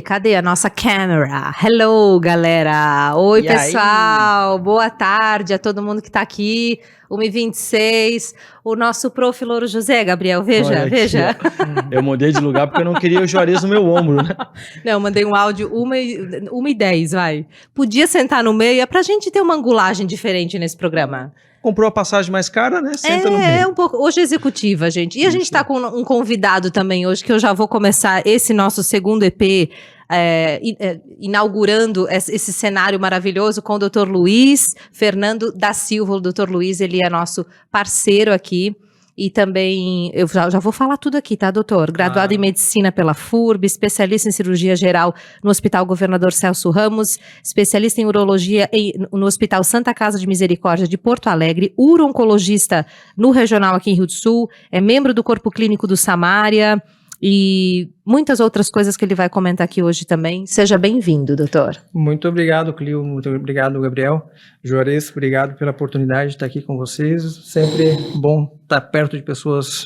Cadê a nossa câmera? Hello, galera! Oi, E pessoal! Boa tarde a todo mundo que tá aqui. 1h26. O nosso prof. Louro José, Gabriel, veja. Eu mudei de lugar porque eu não queria o Juarez no meu ombro, né? Não, eu mandei um áudio 1h10, vai. Podia sentar no meio, é pra gente ter uma angulagem diferente nesse programa. Comprou a passagem mais cara, né? Senta no meio. Um pouco. Hoje é executiva, gente. E a gente tá com um convidado também hoje, que eu já vou começar esse nosso segundo EP, inaugurando esse cenário maravilhoso com o Dr. Luiz Fernando da Silva. O Dr. Luiz, ele é nosso parceiro aqui. E também, eu já vou falar tudo aqui, tá, doutor? Graduado em Medicina pela FURB, especialista em cirurgia geral no Hospital Governador Celso Ramos, especialista em urologia no Hospital Santa Casa de Misericórdia de Porto Alegre, uro-oncologista no regional aqui em Rio do Sul, é membro do Corpo Clínico do Samaria e muitas outras coisas que ele vai comentar aqui hoje também. Seja bem-vindo, doutor. Muito obrigado, Clio. Muito obrigado, Gabriel. Juarez, obrigado pela oportunidade de estar aqui com vocês. Sempre bom estar perto de pessoas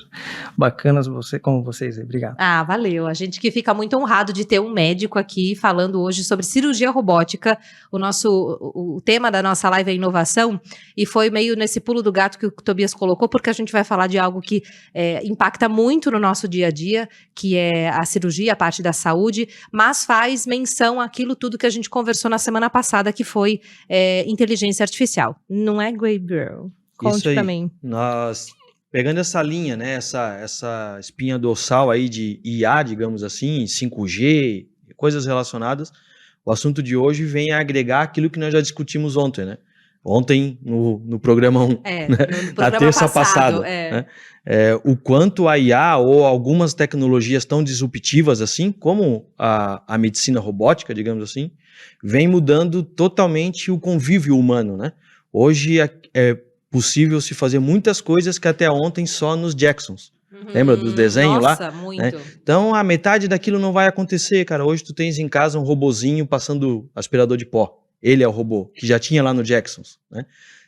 bacanas como vocês. Obrigado. Ah, valeu. A gente que fica muito honrado de ter um médico aqui falando hoje sobre cirurgia robótica. O tema da nossa live é inovação e foi meio nesse pulo do gato que o Tobias colocou, porque a gente vai falar de algo que impacta muito no nosso dia a dia, que é a cirurgia, a parte da saúde, mas faz menção àquilo tudo que a gente conversou na semana passada, que foi inteligência artificial. Não é, Gabriel? Conte pra mim. Nós, pegando essa linha, né, essa espinha dorsal aí de IA, digamos assim, 5G, coisas relacionadas, o assunto de hoje vem a agregar aquilo que nós já discutimos ontem, né? Ontem, no programa 1, né? Na terça passada. Né? O quanto a IA ou algumas tecnologias tão disruptivas assim, como a medicina robótica, digamos assim, vem mudando totalmente o convívio humano, né? Hoje é possível se fazer muitas coisas que até ontem só nos Jacksons. Lembra do desenho lá? Nossa, muito. Né? Então, a metade daquilo não vai acontecer, cara. Hoje tu tens em casa um robozinho passando aspirador de pó. Ele é o robô, que já tinha lá no Jacksons, né?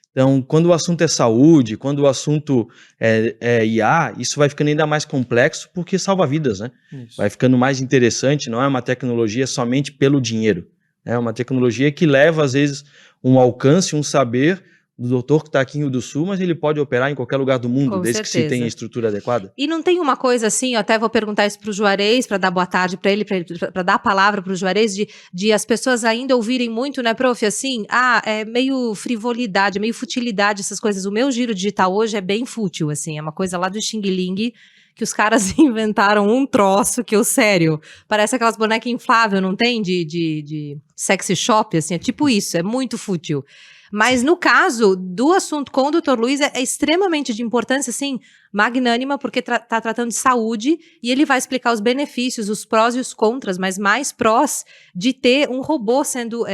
Então, quando o assunto é saúde, quando o assunto é IA, isso vai ficando ainda mais complexo porque salva vidas, né? Isso. Vai ficando mais interessante, não é uma tecnologia somente pelo dinheiro. É uma tecnologia que leva, às vezes, um alcance, um saber do doutor que está aqui em Rio do Sul, mas ele pode operar em qualquer lugar do mundo, com desde certeza. que se tenha estrutura adequada. E não tem uma coisa assim, eu até vou perguntar isso para o Juarez, para dar boa tarde para ele, para dar a palavra para o Juarez, de as pessoas ainda ouvirem muito, né, prof, assim, é meio frivolidade, meio futilidade essas coisas. O meu giro digital hoje é bem fútil, assim, é uma coisa lá do Xing Ling, que os caras inventaram um troço que sério, parece aquelas bonecas infláveis, não tem? De sexy shop, assim, é tipo isso, é muito fútil. Mas no caso do assunto com o Dr. Luiz é extremamente de importância, assim, magnânima, porque tá tratando de saúde e ele vai explicar os benefícios, os prós e os contras, mas mais prós de ter um robô sendo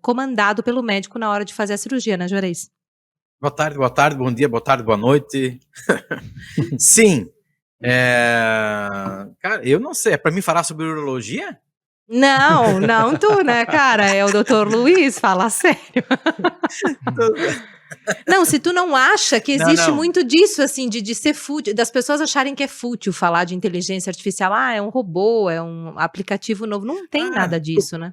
comandado pelo médico na hora de fazer a cirurgia, né, Juarez? Boa tarde, bom dia, boa tarde, boa noite. Sim, cara, eu não sei, é para mim falar sobre urologia? Não tu, né, cara? É o Dr. Luiz, fala sério. Não, se tu não acha que existe muito disso, assim, de ser fútil, das pessoas acharem que é fútil falar de inteligência artificial, é um robô, é um aplicativo novo, não tem nada disso, né?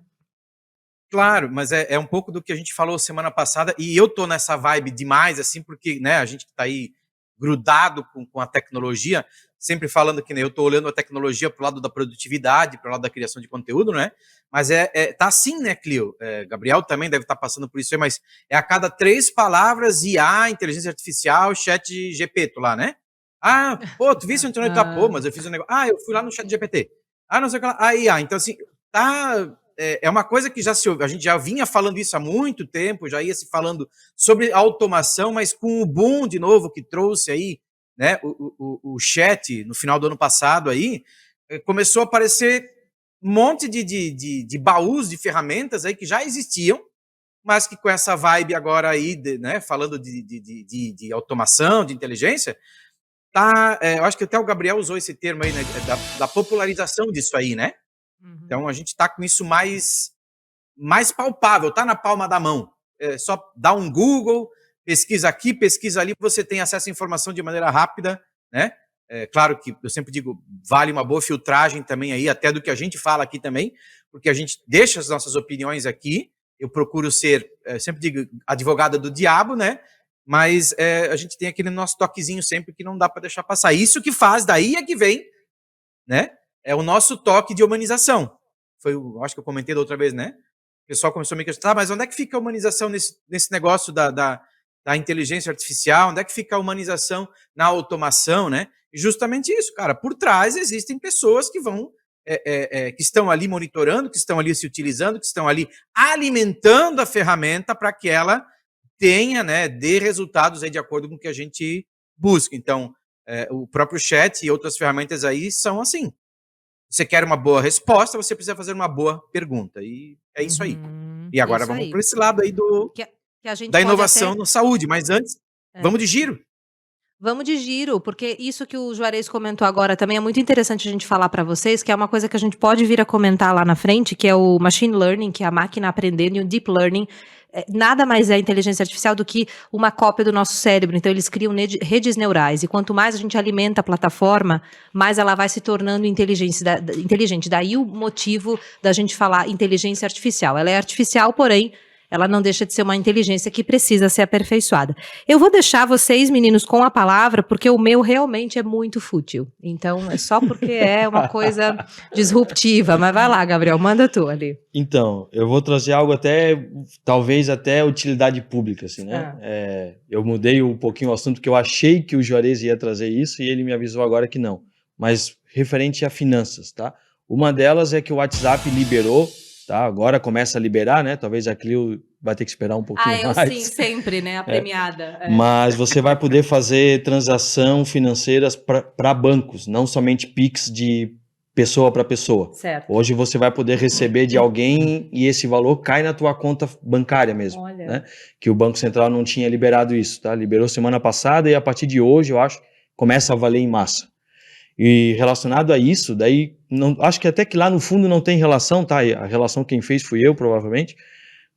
Claro, mas é um pouco do que a gente falou semana passada, e eu tô nessa vibe demais, assim, porque, né, a gente tá aí grudado com a tecnologia, sempre falando que, né, eu tô olhando a tecnologia pro lado da produtividade, pro lado da criação de conteúdo, né, mas tá assim, né, Clio? Gabriel também deve estar passando por isso aí, mas a cada 3 palavras, IA, inteligência artificial, chat GPT lá, né? Pô, tu viu isso no internet? Mas eu fiz um negócio, eu fui lá no chat GPT. Não sei o que lá, IA, então assim, é uma coisa que a gente já vinha falando isso há muito tempo, já ia se falando sobre automação, mas com o boom de novo que trouxe aí, né, o chat no final do ano passado aí, começou a aparecer um monte de baús de ferramentas aí que já existiam, mas que com essa vibe agora aí, né, falando de automação, de inteligência, eu acho que até o Gabriel usou esse termo aí, né, da popularização disso aí, né? Uhum. Então a gente tá com isso mais palpável, tá na palma da mão. Só dá um Google, pesquisa aqui, pesquisa ali, você tem acesso à informação de maneira rápida, né? Claro que eu sempre digo, vale uma boa filtragem também aí, até do que a gente fala aqui também, porque a gente deixa as nossas opiniões aqui, eu procuro ser, sempre digo, advogada do diabo, né? Mas a gente tem aquele nosso toquezinho sempre que não dá para deixar passar. Isso que faz, daí é que vem, né? É o nosso toque de humanização. Acho que eu comentei da outra vez, né? O pessoal começou a me questionar, mas onde é que fica a humanização nesse negócio da inteligência artificial? Onde é que fica a humanização na automação, né? E justamente isso, cara. Por trás existem pessoas que vão, que estão ali monitorando, que estão ali se utilizando, que estão ali alimentando a ferramenta para que ela tenha, né, dê resultados aí de acordo com o que a gente busca. Então, o próprio chat e outras ferramentas aí são assim. Você quer uma boa resposta, você precisa fazer uma boa pergunta. E é isso aí. E agora isso vamos aí. para esse lado aí Que a gente da pode inovação até... na saúde. Mas antes, vamos de giro. Vamos de giro, porque isso que o Juarez comentou agora também é muito interessante a gente falar para vocês, que é uma coisa que a gente pode vir a comentar lá na frente, que é o machine learning, que é a máquina aprendendo, e o deep learning. Nada mais é inteligência artificial do que uma cópia do nosso cérebro. Então, eles criam redes neurais. E quanto mais a gente alimenta a plataforma, mais ela vai se tornando inteligente. Daí o motivo da gente falar inteligência artificial. Ela é artificial, porém, ela não deixa de ser uma inteligência que precisa ser aperfeiçoada. Eu vou deixar vocês, meninos, com a palavra, porque o meu realmente é muito fútil. Então, é só porque é uma coisa disruptiva. Mas vai lá, Gabriel, manda tu ali. Então, eu vou trazer algo talvez até utilidade pública, assim, né? Eu mudei um pouquinho o assunto, porque eu achei que o Juarez ia trazer isso e ele me avisou agora que não. Mas referente a finanças, tá? Uma delas é que o WhatsApp liberou, tá? Agora começa a liberar, né? Talvez a Clio vai ter que esperar um pouquinho mais. Sim, sempre, né? A premiada. Mas você vai poder fazer transação financeiras para bancos, não somente Pix de pessoa para pessoa. Certo. Hoje você vai poder receber de alguém e esse valor cai na tua conta bancária mesmo. Olha. Né? Que o Banco Central não tinha liberado isso, tá? Liberou semana passada e a partir de hoje, eu acho, começa a valer em massa. E relacionado a isso, daí, acho que até que lá no fundo não tem relação, tá? A relação quem fez fui eu, provavelmente,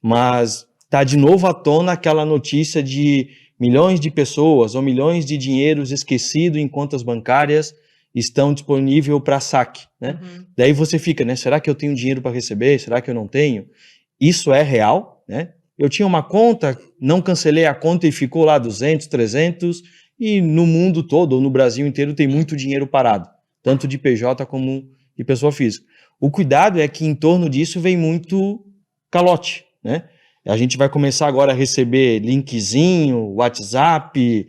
mas tá de novo à tona aquela notícia de milhões de pessoas ou milhões de dinheiros esquecidos em contas bancárias estão disponíveis para saque, né? Uhum. Daí você fica, né? Será que eu tenho dinheiro para receber? Será que eu não tenho? Isso é real, né? Eu tinha uma conta, não cancelei a conta e ficou lá 200, 300, e no mundo todo, ou no Brasil inteiro, tem muito dinheiro parado, tanto de PJ como de pessoa física. O cuidado é que em torno disso vem muito calote, né? A gente vai começar agora a receber linkzinho, WhatsApp,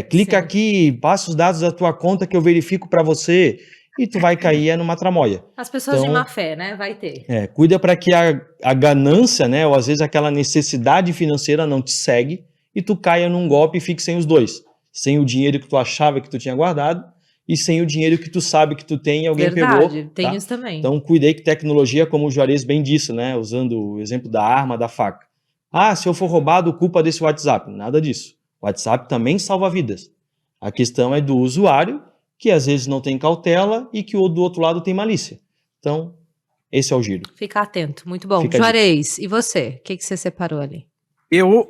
clica Sim. aqui, passa os dados da tua conta que eu verifico para você, e tu vai cair numa tramóia. As pessoas Então, de má fé, né? Vai ter. Cuida para que a ganância, né, ou às vezes aquela necessidade financeira não te segue e tu caia num golpe e fique sem os dois. Sem o dinheiro que tu achava que tu tinha guardado e sem o dinheiro que tu sabe que tu tem e alguém pegou. Tem tá? isso também. Então, cuidei que tecnologia, como o Juarez bem disse, né, usando o exemplo da arma, da faca. Ah, se eu for roubado, culpa desse WhatsApp. Nada disso. O WhatsApp também salva vidas. A questão é do usuário, que às vezes não tem cautela e que o do outro lado tem malícia. Então, esse é o giro. Fica atento, muito bom. Fica Juarez, e você? O que você separou ali? Eu,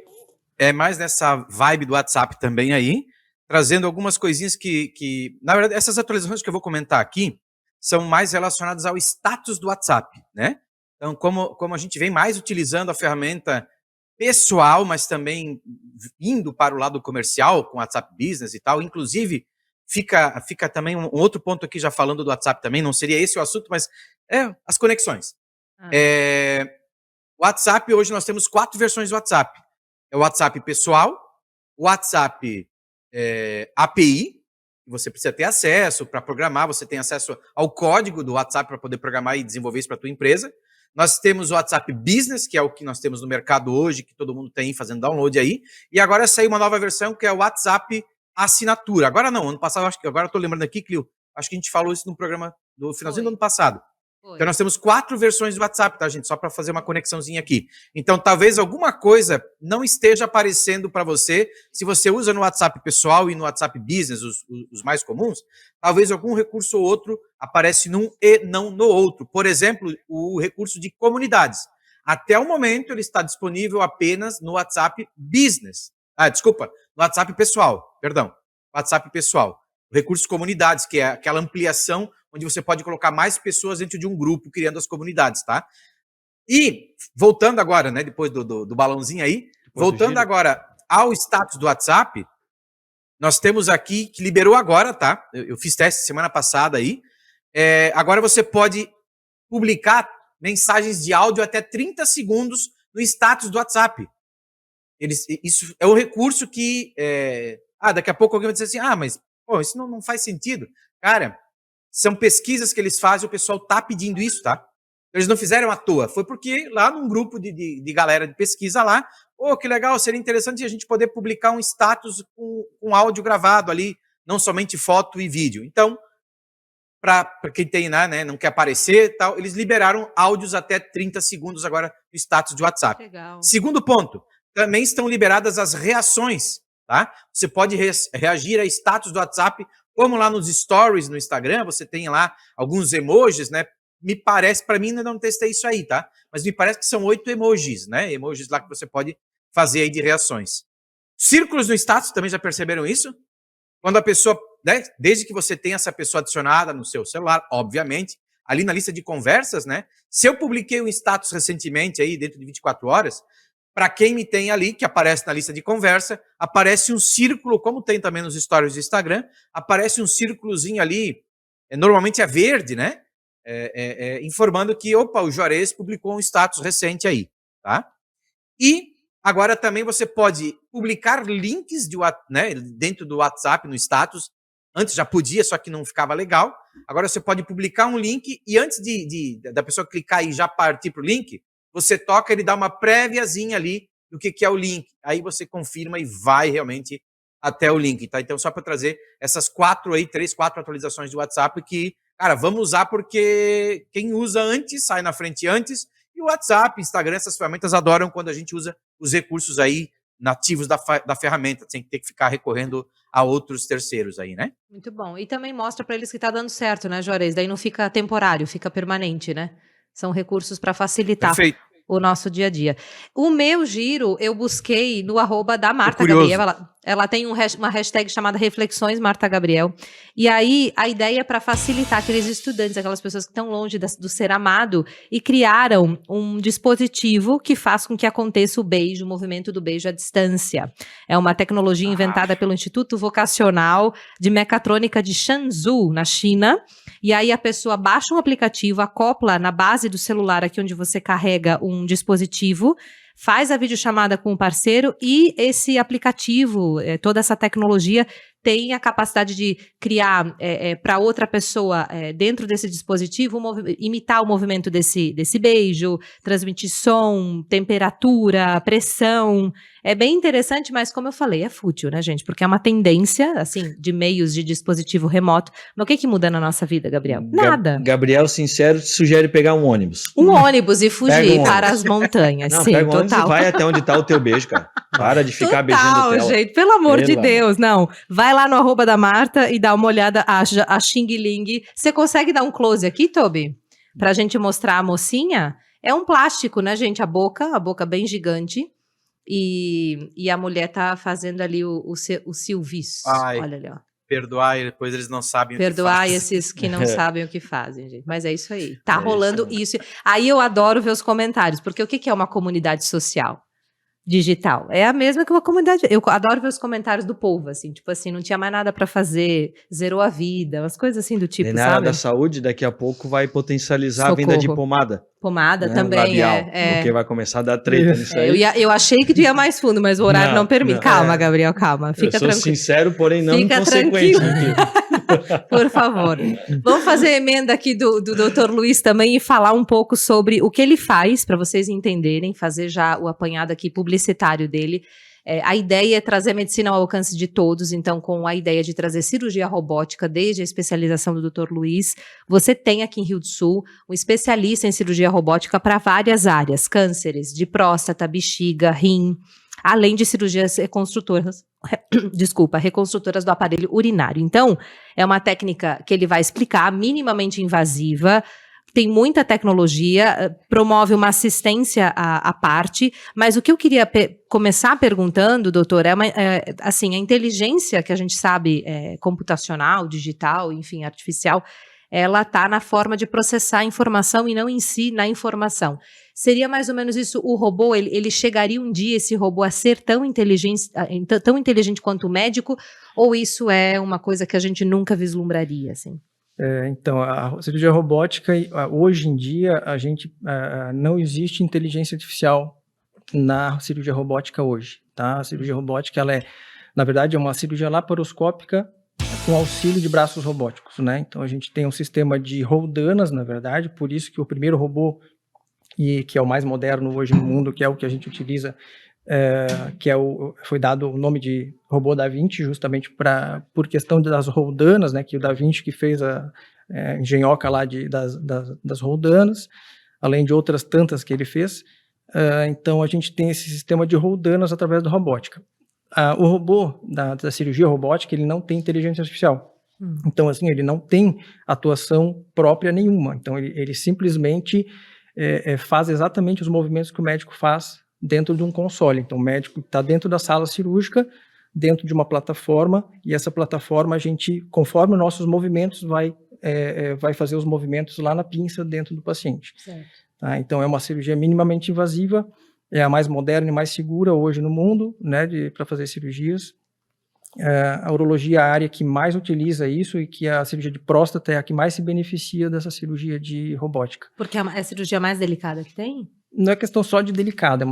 mais nessa vibe do WhatsApp também aí, trazendo algumas coisinhas que, na verdade, essas atualizações que eu vou comentar aqui são mais relacionadas ao status do WhatsApp, né? Então, como a gente vem mais utilizando a ferramenta pessoal, mas também indo para o lado comercial, com WhatsApp Business e tal, inclusive, fica também um outro ponto aqui, já falando do WhatsApp também, não seria esse o assunto, mas as conexões. WhatsApp, hoje nós temos 4 versões do WhatsApp. É o WhatsApp pessoal, o WhatsApp API, você precisa ter acesso para programar, você tem acesso ao código do WhatsApp para poder programar e desenvolver isso para a tua empresa. Nós temos o WhatsApp Business, que é o que nós temos no mercado hoje, que todo mundo tem fazendo download aí. E agora saiu uma nova versão, que é o WhatsApp Assinatura. Agora não, ano passado, agora eu estou lembrando aqui, Clio, acho que a gente falou isso no programa do finalzinho do ano passado. Então nós temos 4 versões do WhatsApp, tá, gente? Só para fazer uma conexãozinha aqui. Então talvez alguma coisa não esteja aparecendo para você, se você usa no WhatsApp pessoal e no WhatsApp Business, os mais comuns, talvez algum recurso ou outro aparece num e não no outro. Por exemplo, o recurso de comunidades. Até o momento ele está disponível apenas no WhatsApp Business. No WhatsApp pessoal, perdão. WhatsApp pessoal. o recurso comunidades, que é aquela ampliação onde você pode colocar mais pessoas dentro de um grupo, criando as comunidades, tá? E, voltando agora, né, depois do balãozinho aí, voltando agora ao status do WhatsApp, nós temos aqui, que liberou agora, tá? Eu fiz teste semana passada aí. Agora você pode publicar mensagens de áudio até 30 segundos no status do WhatsApp. Isso é um recurso que... daqui a pouco alguém vai dizer assim, mas isso não faz sentido. Cara, são pesquisas que eles fazem, o pessoal tá pedindo isso, tá? Eles não fizeram à toa, foi porque lá num grupo de galera de pesquisa lá, que legal, seria interessante a gente poder publicar um status com áudio gravado ali, não somente foto e vídeo. Então, para quem tem, né, não quer aparecer e tal, eles liberaram áudios até 30 segundos agora no status de WhatsApp. Legal. Segundo ponto, também estão liberadas as reações, tá? Você pode reagir a status do WhatsApp, como lá nos stories no Instagram, você tem lá alguns emojis, né? Me parece, para mim ainda não testei isso aí, tá? Mas me parece que são 8 emojis, né? Emojis lá que você pode fazer aí de reações. Círculos no status, também já perceberam isso? Quando a pessoa, né? Desde que você tenha essa pessoa adicionada no seu celular, obviamente, ali na lista de conversas, né? Se eu publiquei um status recentemente aí, dentro de 24 horas, para quem me tem ali, que aparece na lista de conversa, aparece um círculo, como tem também nos stories do Instagram, aparece um círculozinho ali, normalmente é verde, né? Informando que, o Juarez publicou um status recente aí, tá? E agora também você pode publicar links né, dentro do WhatsApp, no status. Antes já podia, só que não ficava legal. Agora você pode publicar um link e antes da pessoa clicar e já partir para o link, você toca, ele dá uma préviazinha ali do que é o link. Aí você confirma e vai realmente até o link, tá? Então, só para trazer essas 4 atualizações de WhatsApp que, cara, vamos usar porque quem usa antes, sai na frente antes, e o WhatsApp, Instagram, essas ferramentas adoram quando a gente usa os recursos aí nativos da ferramenta, sem ter que ficar recorrendo a outros terceiros aí, né? Muito bom. E também mostra para eles que tá dando certo, né, Juarez? Daí não fica temporário, fica permanente, né? São recursos para facilitar Perfeito. o nosso dia a dia. O meu giro, eu busquei no @ da Marta Gabriel. Ela tem uma hashtag chamada Reflexões Marta Gabriel. E aí, a ideia é para facilitar aqueles estudantes, aquelas pessoas que estão longe do ser amado, e criaram um dispositivo que faz com que aconteça o beijo, o movimento do beijo à distância. É uma tecnologia inventada pelo Instituto Vocacional de Mecatrônica de Shenzhou, na China. E aí a pessoa baixa um aplicativo, acopla na base do celular, aqui onde você carrega um dispositivo, faz a videochamada com o parceiro e esse aplicativo, toda essa tecnologia tem a capacidade de criar para outra pessoa, dentro desse dispositivo, imitar o movimento desse beijo, transmitir som, temperatura, pressão. É bem interessante, mas como eu falei, é fútil, né, gente? Porque é uma tendência, assim, de meios de dispositivo remoto. Mas o que muda na nossa vida, Gabriel? Nada. Gabriel, sincero, te sugere pegar um ônibus. Um ônibus e fugir para as montanhas. Não, sim, pega um ônibus total. e vai até onde está o teu beijo, cara. Para de ficar beijando tela. Gente, pelo amor de Deus, não. Vai lá no @ da Marta e dá uma olhada a Xing Ling. Você consegue dar um close aqui, Toby? Pra gente mostrar a mocinha? É um plástico, né, gente? A boca bem gigante. E a mulher tá fazendo ali o silviço. Olha ali, ó. Perdoai, depois eles não sabem Perdoai o que esses que não sabem o que fazem, gente. Mas é isso aí. Tá É rolando isso. Aí eu adoro ver os comentários, porque o que é uma comunidade social? Digital. É a mesma que uma comunidade. Eu adoro ver os comentários do povo, assim, tipo assim, não tinha mais nada pra fazer, zerou a vida, umas coisas assim do tipo, E na área sabe? da saúde, daqui a pouco vai potencializar a venda de pomada. Pomada né? também, Labial, é. Porque vai começar a dar treta nisso aí. Eu achei que ia mais fundo, mas o horário não permite. Calma, Gabriel, calma. Fica Eu sou tranquilo. sincero, porém não Fica inconsequente. tranquilo. Por favor. Vamos fazer emenda aqui do Dr. Luiz também e falar um pouco sobre o que ele faz, para vocês entenderem, fazer já o apanhado aqui publicitário dele. A ideia é trazer a medicina ao alcance de todos, então com a ideia de trazer cirurgia robótica desde a especialização do Dr. Luiz, você tem aqui em Rio do Sul um especialista em cirurgia robótica para várias áreas, cânceres de próstata, bexiga, rim, além de cirurgias reconstrutoras do aparelho urinário. Então, é uma técnica que ele vai explicar, minimamente invasiva, tem muita tecnologia, promove uma assistência à parte, mas o que eu queria começar perguntando, doutor, assim, a inteligência que a gente sabe computacional, digital, enfim, artificial, ela está na forma de processar a informação e não em si na informação. Seria mais ou menos isso, o robô, ele chegaria um dia, esse robô, a ser tão inteligente quanto o médico, ou isso é uma coisa que a gente nunca vislumbraria, assim? Então, a cirurgia robótica, hoje em dia, não existe inteligência artificial na cirurgia robótica hoje, tá? A cirurgia robótica, ela na verdade, é uma cirurgia laparoscópica com auxílio de braços robóticos, né? Então, a gente tem um sistema de roldanas, na verdade, por isso que o primeiro robô, que é o mais moderno hoje no mundo, que é o que a gente utiliza, foi dado o nome de robô Da Vinci, justamente por questão das roldanas, né, que o Da Vinci que fez a engenhoca lá das roldanas, além de outras tantas que ele fez. Então a gente tem esse sistema de roldanas através da robótica. O robô da cirurgia robótica, ele não tem inteligência artificial. Então, assim, ele não tem atuação própria nenhuma. Então, ele simplesmente faz exatamente os movimentos que o médico faz dentro de um console. Então, o médico está dentro da sala cirúrgica, dentro de uma plataforma, e essa plataforma, a gente, conforme os nossos movimentos, vai fazer os movimentos lá na pinça dentro do paciente. Tá? Então, é uma cirurgia minimamente invasiva, é a mais moderna e mais segura hoje no mundo, né, para fazer cirurgias. A urologia é a área que mais utiliza isso, e que a cirurgia de próstata é a que mais se beneficia dessa cirurgia de robótica. Porque é a cirurgia mais delicada que tem? Não é questão só de delicada,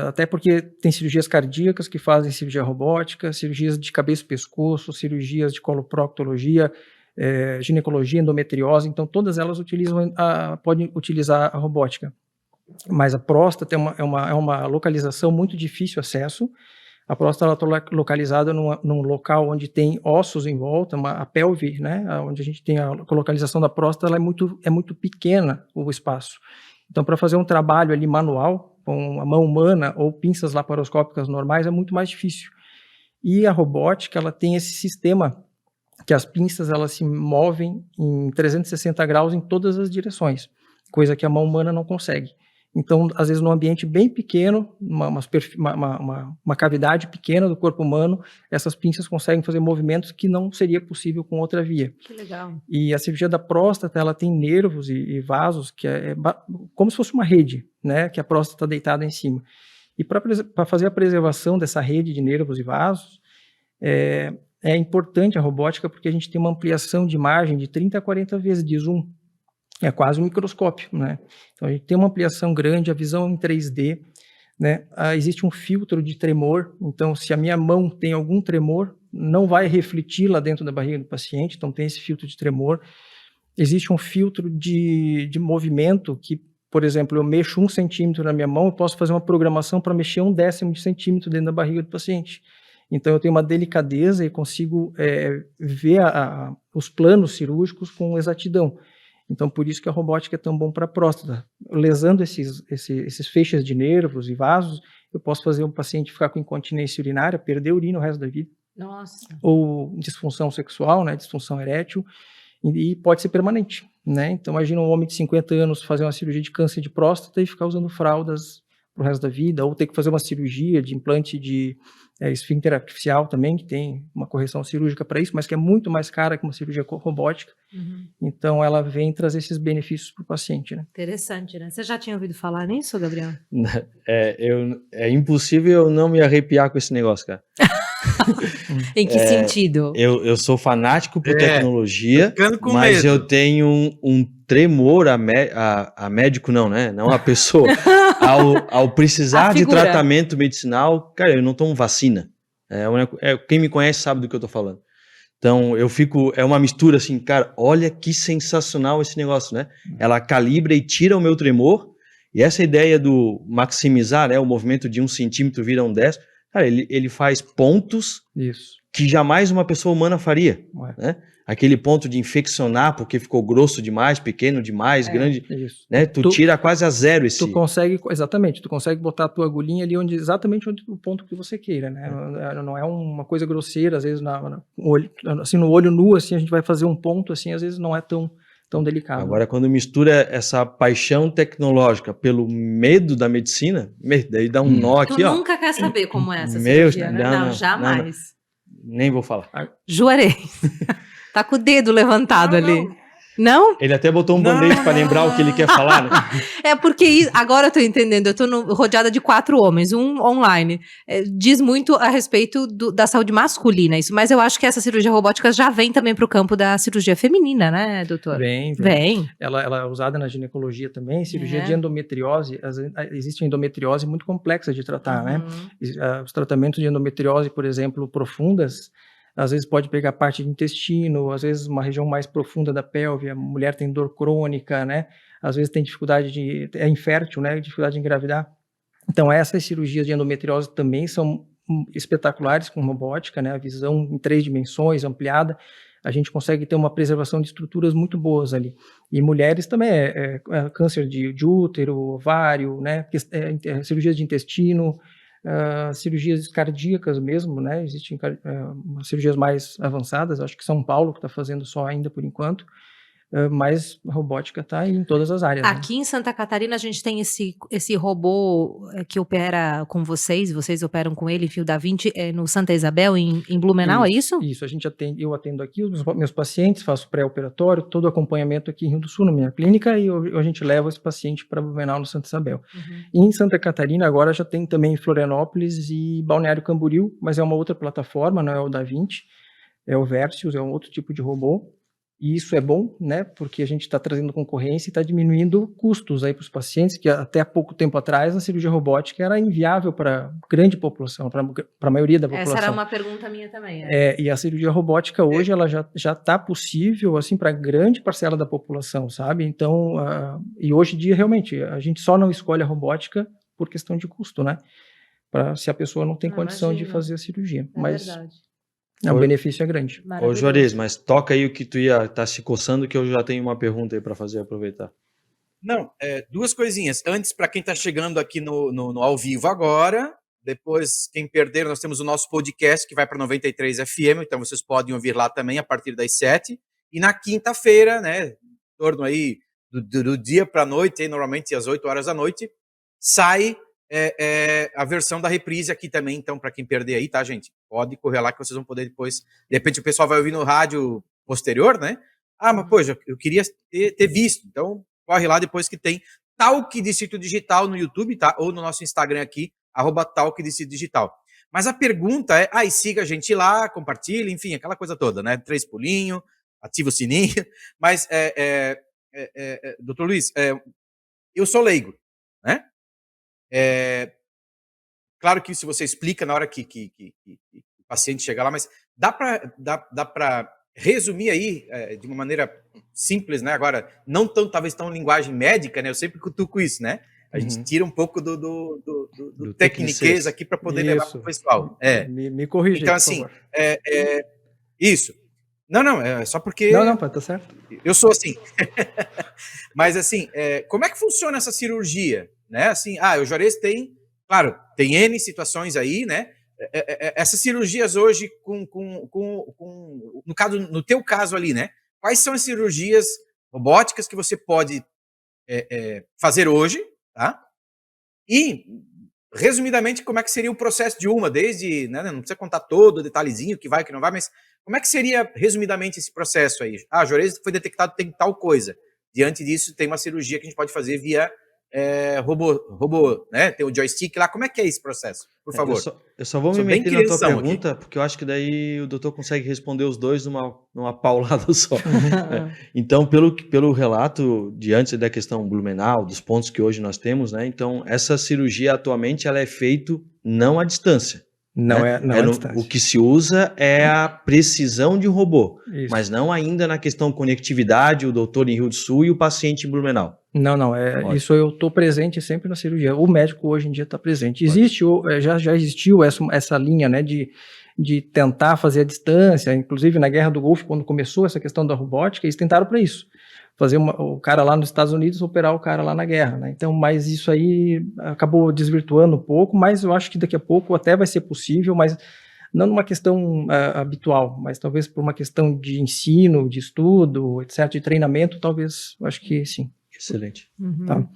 até porque tem cirurgias cardíacas que fazem cirurgia robótica, cirurgias de cabeça e pescoço, cirurgias de coloproctologia, ginecologia, endometriose, então todas elas podem utilizar a robótica. Mas a próstata é uma localização muito difícil de acesso. A próstata está localizada num local onde tem ossos em volta, a pelve, né, onde a gente tem a localização da próstata, ela é muito pequena o espaço. Então, para fazer um trabalho ali manual, com a mão humana ou pinças laparoscópicas normais, é muito mais difícil. E a robótica, ela tem esse sistema que as pinças elas se movem em 360 graus em todas as direções, coisa que a mão humana não consegue. Então, às vezes, num ambiente bem pequeno, uma cavidade pequena do corpo humano, essas pinças conseguem fazer movimentos que não seria possível com outra via. Que legal. E a cirurgia da próstata, ela tem nervos e vasos, que é como se fosse uma rede, né, que a próstata está deitada em cima. E para fazer a preservação dessa rede de nervos e vasos, é importante a robótica, porque a gente tem uma ampliação de imagem de 30 a 40 vezes de zoom. É quase um microscópio, né? Então, a gente tem uma ampliação grande, a visão em 3D, né? Existe um filtro de tremor, então, se a minha mão tem algum tremor, não vai refletir lá dentro da barriga do paciente, então tem esse filtro de tremor. Existe um filtro de movimento que, por exemplo, eu mexo 1 centímetro na minha mão, eu posso fazer uma programação para mexer 1/10 de centímetro dentro da barriga do paciente. Então, eu tenho uma delicadeza e consigo ver os planos cirúrgicos com exatidão. Então, por isso que a robótica é tão bom para a próstata. Lesando esses feixes de nervos e vasos, eu posso fazer um paciente ficar com incontinência urinária, perder urina o resto da vida. Nossa. Ou disfunção sexual, né, disfunção erétil, e pode ser permanente, né? Então, imagina um homem de 50 anos fazer uma cirurgia de câncer de próstata e ficar usando fraldas pro resto da vida, ou ter que fazer uma cirurgia de implante de esfíncter artificial também, que tem uma correção cirúrgica para isso, mas que é muito mais cara que uma cirurgia robótica. Então, ela vem trazer esses benefícios para o paciente, né? Interessante, né? Você já tinha ouvido falar nisso, Gabriel? É impossível eu não me arrepiar com esse negócio, cara. Em que sentido? Eu sou fanático por tecnologia, ficando com mas medo. eu tenho um tremor a médico não, né? Não a pessoa. Ao precisar A de figura. tratamento medicinal, cara, eu não tomo vacina. Quem me conhece sabe do que eu tô falando. Então, é uma mistura assim, cara, olha que sensacional esse negócio, né? Ela calibra e tira o meu tremor, e essa ideia do maximizar, né, o movimento de 1 centímetro vira 1/10, cara, ele faz pontos Isso. que jamais uma pessoa humana faria, né? Aquele ponto de infeccionar porque ficou grosso demais, pequeno demais, grande, Isso. né? Tu tira quase a zero esse... Tu consegue botar a tua agulhinha ali exatamente onde o ponto que você queira, né? Não é uma coisa grosseira, às vezes no olho nu, assim, a gente vai fazer um ponto, assim, às vezes não é tão tão delicado. Agora, quando mistura essa paixão tecnológica pelo medo da medicina, daí dá um nó Tu aqui, ó. nunca quer saber como é essa Meu, cirurgia, né? não, Não, jamais. Nem vou falar. Juarez. Tá com o dedo levantado ali. Não? Ele até botou um band-aid para lembrar o que ele quer falar, né? É porque agora eu tô entendendo, eu tô rodeada de 4 homens, um online. Diz muito a respeito da saúde masculina isso, mas eu acho que essa cirurgia robótica já vem também pro campo da cirurgia feminina, né, doutor? Vem. Ela é usada na ginecologia também, cirurgia de endometriose. Existe endometriose muito complexa de tratar, né? Os tratamentos de endometriose, por exemplo, profundas, às vezes pode pegar parte de intestino, às vezes uma região mais profunda da pelve, a mulher tem dor crônica, né? Às vezes tem dificuldade é infértil, né? Dificuldade de engravidar. Então essas cirurgias de endometriose também são espetaculares com robótica, né? A visão em 3 dimensões, ampliada, a gente consegue ter uma preservação de estruturas muito boas ali. E mulheres também, câncer de útero, ovário, né? Cirurgias de intestino, cirurgias cardíacas mesmo, né? Existem cirurgias mais avançadas, acho que São Paulo que está fazendo só ainda por enquanto, mas a robótica está em todas as áreas. Aqui em Santa Catarina a gente tem esse robô que opera com vocês operam com ele, Fio da Vinci, no Santa Isabel, em Blumenau, isso, é isso? Isso, eu atendo aqui os meus pacientes, faço pré-operatório, todo o acompanhamento aqui em Rio do Sul, na minha clínica, e a gente leva esse paciente para Blumenau, no Santa Isabel. E em Santa Catarina agora já tem também Florianópolis e Balneário Camboriú, mas é uma outra plataforma, não é o da Vinci, é o Versius, é um outro tipo de robô. E isso é bom, né, porque a gente está trazendo concorrência e está diminuindo custos aí para os pacientes, que até há pouco tempo atrás a cirurgia robótica era inviável para grande população, para a maioria da população. Essa era uma pergunta minha também. E a cirurgia robótica hoje ela já está possível assim para grande parcela da população, sabe? Então, e hoje em dia realmente a gente só não escolhe a robótica por questão de custo, né? Se a pessoa não tem condição de fazer a cirurgia. Mas verdade. O benefício é grande. Ô Juarez, mas toca aí o que tu ia estar se coçando, que eu já tenho uma pergunta aí para fazer, aproveitar. Não, 2 coisinhas. Antes, para quem está chegando aqui no ao vivo agora, depois, quem perder, nós temos o nosso podcast que vai para 93 FM, então vocês podem ouvir lá também a partir das 7. E na quinta-feira, né, em torno aí do dia para a noite, aí, normalmente às 8 horas da noite, sai a versão da reprise aqui também, então, para quem perder aí, tá, gente? Pode correr lá que vocês vão poder depois. De repente o pessoal vai ouvir no rádio posterior, né? Mas, poxa, eu queria ter visto. Então, corre lá depois que tem Talk Distrito Digital no YouTube, tá? Ou no nosso Instagram aqui, @Talk Distrito Digital. Mas a pergunta é, siga a gente lá, compartilhe, enfim, aquela coisa toda, né? 3 pulinhos, ativa o sininho. Mas, doutor Luiz, eu sou leigo, né? Claro que se você explica na hora que o paciente chegar lá, mas dá para resumir aí de uma maneira simples, né? Agora, não talvez tão linguagem médica, né? Eu sempre cutuco isso, né? A gente tira um pouco do tecniquez aqui para poder levar para o pessoal. Me corrija. Então, assim, isso. Não, é só porque... Não, tá certo. Eu sou assim. Mas, assim, como é que funciona essa cirurgia? Né? Assim, o Juarez tem, claro, tem N situações aí, né? Essas cirurgias hoje, no teu caso ali, né? Quais são as cirurgias robóticas que você pode fazer hoje, tá? E, resumidamente, como é que seria o processo de uma, desde, né? Não precisa contar todo o detalhezinho, que vai, que não vai, mas como é que seria, resumidamente, esse processo aí? Juarez foi detectado, tem tal coisa. Diante disso, tem uma cirurgia que a gente pode fazer via robô, né? Tem o joystick lá. Como é que é esse processo? Por favor. Eu só vou me meter na tua pergunta, porque eu acho que daí o doutor consegue responder os dois numa paulada só. Então, pelo relato de antes da questão Blumenau, dos pontos que hoje nós temos, né? Então, essa cirurgia atualmente ela é feita não à distância. Não né? é à distância. O que se usa é a precisão de robô, Isso. mas não ainda na questão conectividade, o doutor em Rio do Sul e o paciente em Blumenau. Não, isso eu estou presente sempre na cirurgia. O médico hoje em dia está presente. Já existiu essa linha, né, de tentar fazer a distância, inclusive na Guerra do Golfo, quando começou essa questão da robótica, eles tentaram para isso. Fazer o cara lá nos Estados Unidos operar o cara lá na guerra, né? Então, mas isso aí acabou desvirtuando um pouco, mas eu acho que daqui a pouco até vai ser possível, mas não numa questão habitual, mas talvez por uma questão de ensino, de estudo, etc., de treinamento, talvez, eu acho que sim. Excelente. Uhum. Tá.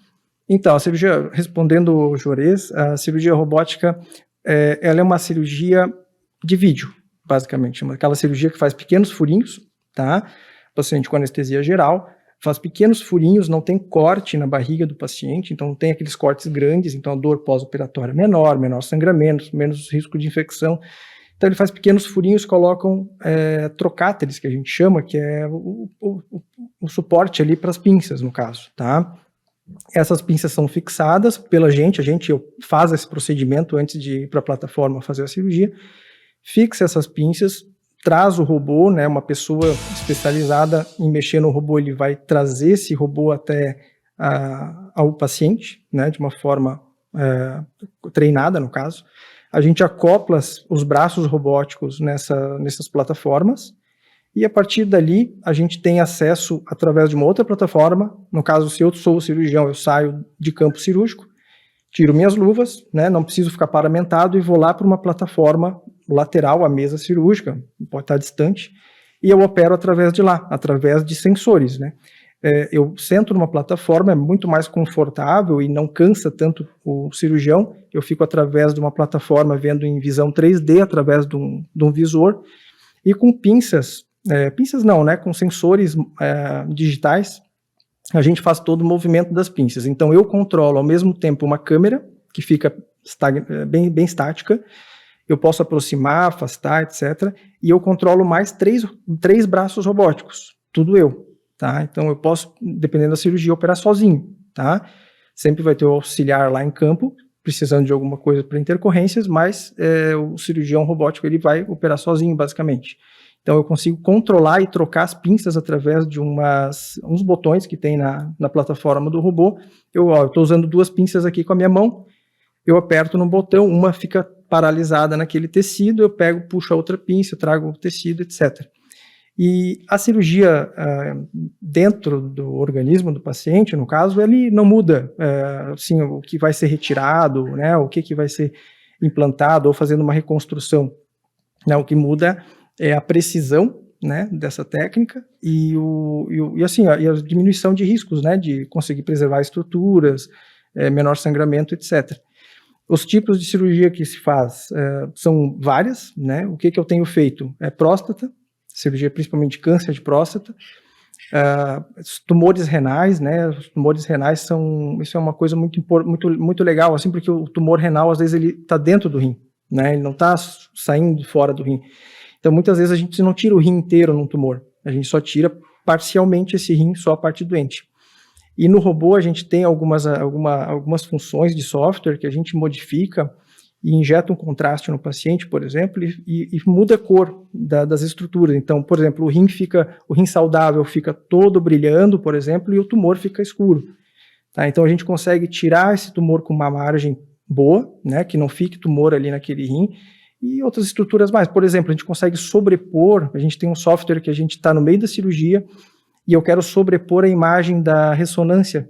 Então, a cirurgia, respondendo o Juarez, a cirurgia robótica, ela é uma cirurgia de vídeo, basicamente. Aquela cirurgia que faz pequenos furinhos, tá? Paciente com anestesia geral, faz pequenos furinhos, não tem corte na barriga do paciente, então não tem aqueles cortes grandes, então a dor pós-operatória é menor sangramento, menos risco de infecção. Então ele faz pequenos furinhos, colocam trocáteres, que a gente chama, que é o suporte ali para as pinças, no caso, tá? Essas pinças são fixadas pela gente, a gente faz esse procedimento antes de ir para a plataforma fazer a cirurgia, fixa essas pinças, traz o robô, né, uma pessoa especializada em mexer no robô, ele vai trazer esse robô até ao paciente, né, de uma forma treinada, no caso. A gente acopla os braços robóticos nessas plataformas, e a partir dali a gente tem acesso através de uma outra plataforma. No caso, se eu sou o cirurgião, eu saio de campo cirúrgico, tiro minhas luvas, né, não preciso ficar paramentado e vou lá para uma plataforma lateral à mesa cirúrgica, pode estar distante, e eu opero através de lá, através de sensores, né. Eu sento numa plataforma, é muito mais confortável e não cansa tanto o cirurgião. Eu fico através de uma plataforma vendo em visão 3D, através de um visor, e com pinças não, né, com sensores digitais, a gente faz todo o movimento das pinças. Então eu controlo ao mesmo tempo uma câmera, que fica bem estática, eu posso aproximar, afastar, etc. E eu controlo mais três braços robóticos, tudo eu, tá? Então eu posso, dependendo da cirurgia, operar sozinho, tá? Sempre vai ter o auxiliar lá em campo, precisando de alguma coisa para intercorrências, mas o cirurgião robótico ele vai operar sozinho, basicamente. Então eu consigo controlar e trocar as pinças através de uns botões que tem na plataforma do robô. Eu estou usando 2 pinças aqui com a minha mão, eu aperto no botão, uma fica paralisada naquele tecido, eu pego, puxo a outra pinça, trago o tecido, etc. E a cirurgia dentro do organismo do paciente, no caso, ele não muda assim, o que vai ser retirado, né, o que vai ser implantado ou fazendo uma reconstrução. Né, o que muda é a precisão, né, dessa técnica e a diminuição de riscos, né, de conseguir preservar estruturas, menor sangramento, etc. Os tipos de cirurgia que se faz são várias, né? O que eu tenho feito é próstata, cirurgia principalmente câncer de próstata, tumores renais, né? Os tumores renais isso é uma coisa muito legal, assim, porque o tumor renal às vezes ele está dentro do rim, né? Ele não está saindo fora do rim. Então muitas vezes a gente não tira o rim inteiro num tumor, a gente só tira parcialmente esse rim, só a parte doente. E no robô a gente tem algumas funções de software que a gente modifica e injeta um contraste no paciente, por exemplo, e muda a cor das estruturas. Então, por exemplo, o rim saudável fica todo brilhando, por exemplo, e o tumor fica escuro. Tá? Então a gente consegue tirar esse tumor com uma margem boa, né, que não fique tumor ali naquele rim, e outras estruturas mais. Por exemplo, a gente consegue sobrepor, a gente tem um software que a gente está no meio da cirurgia, e eu quero sobrepor a imagem da ressonância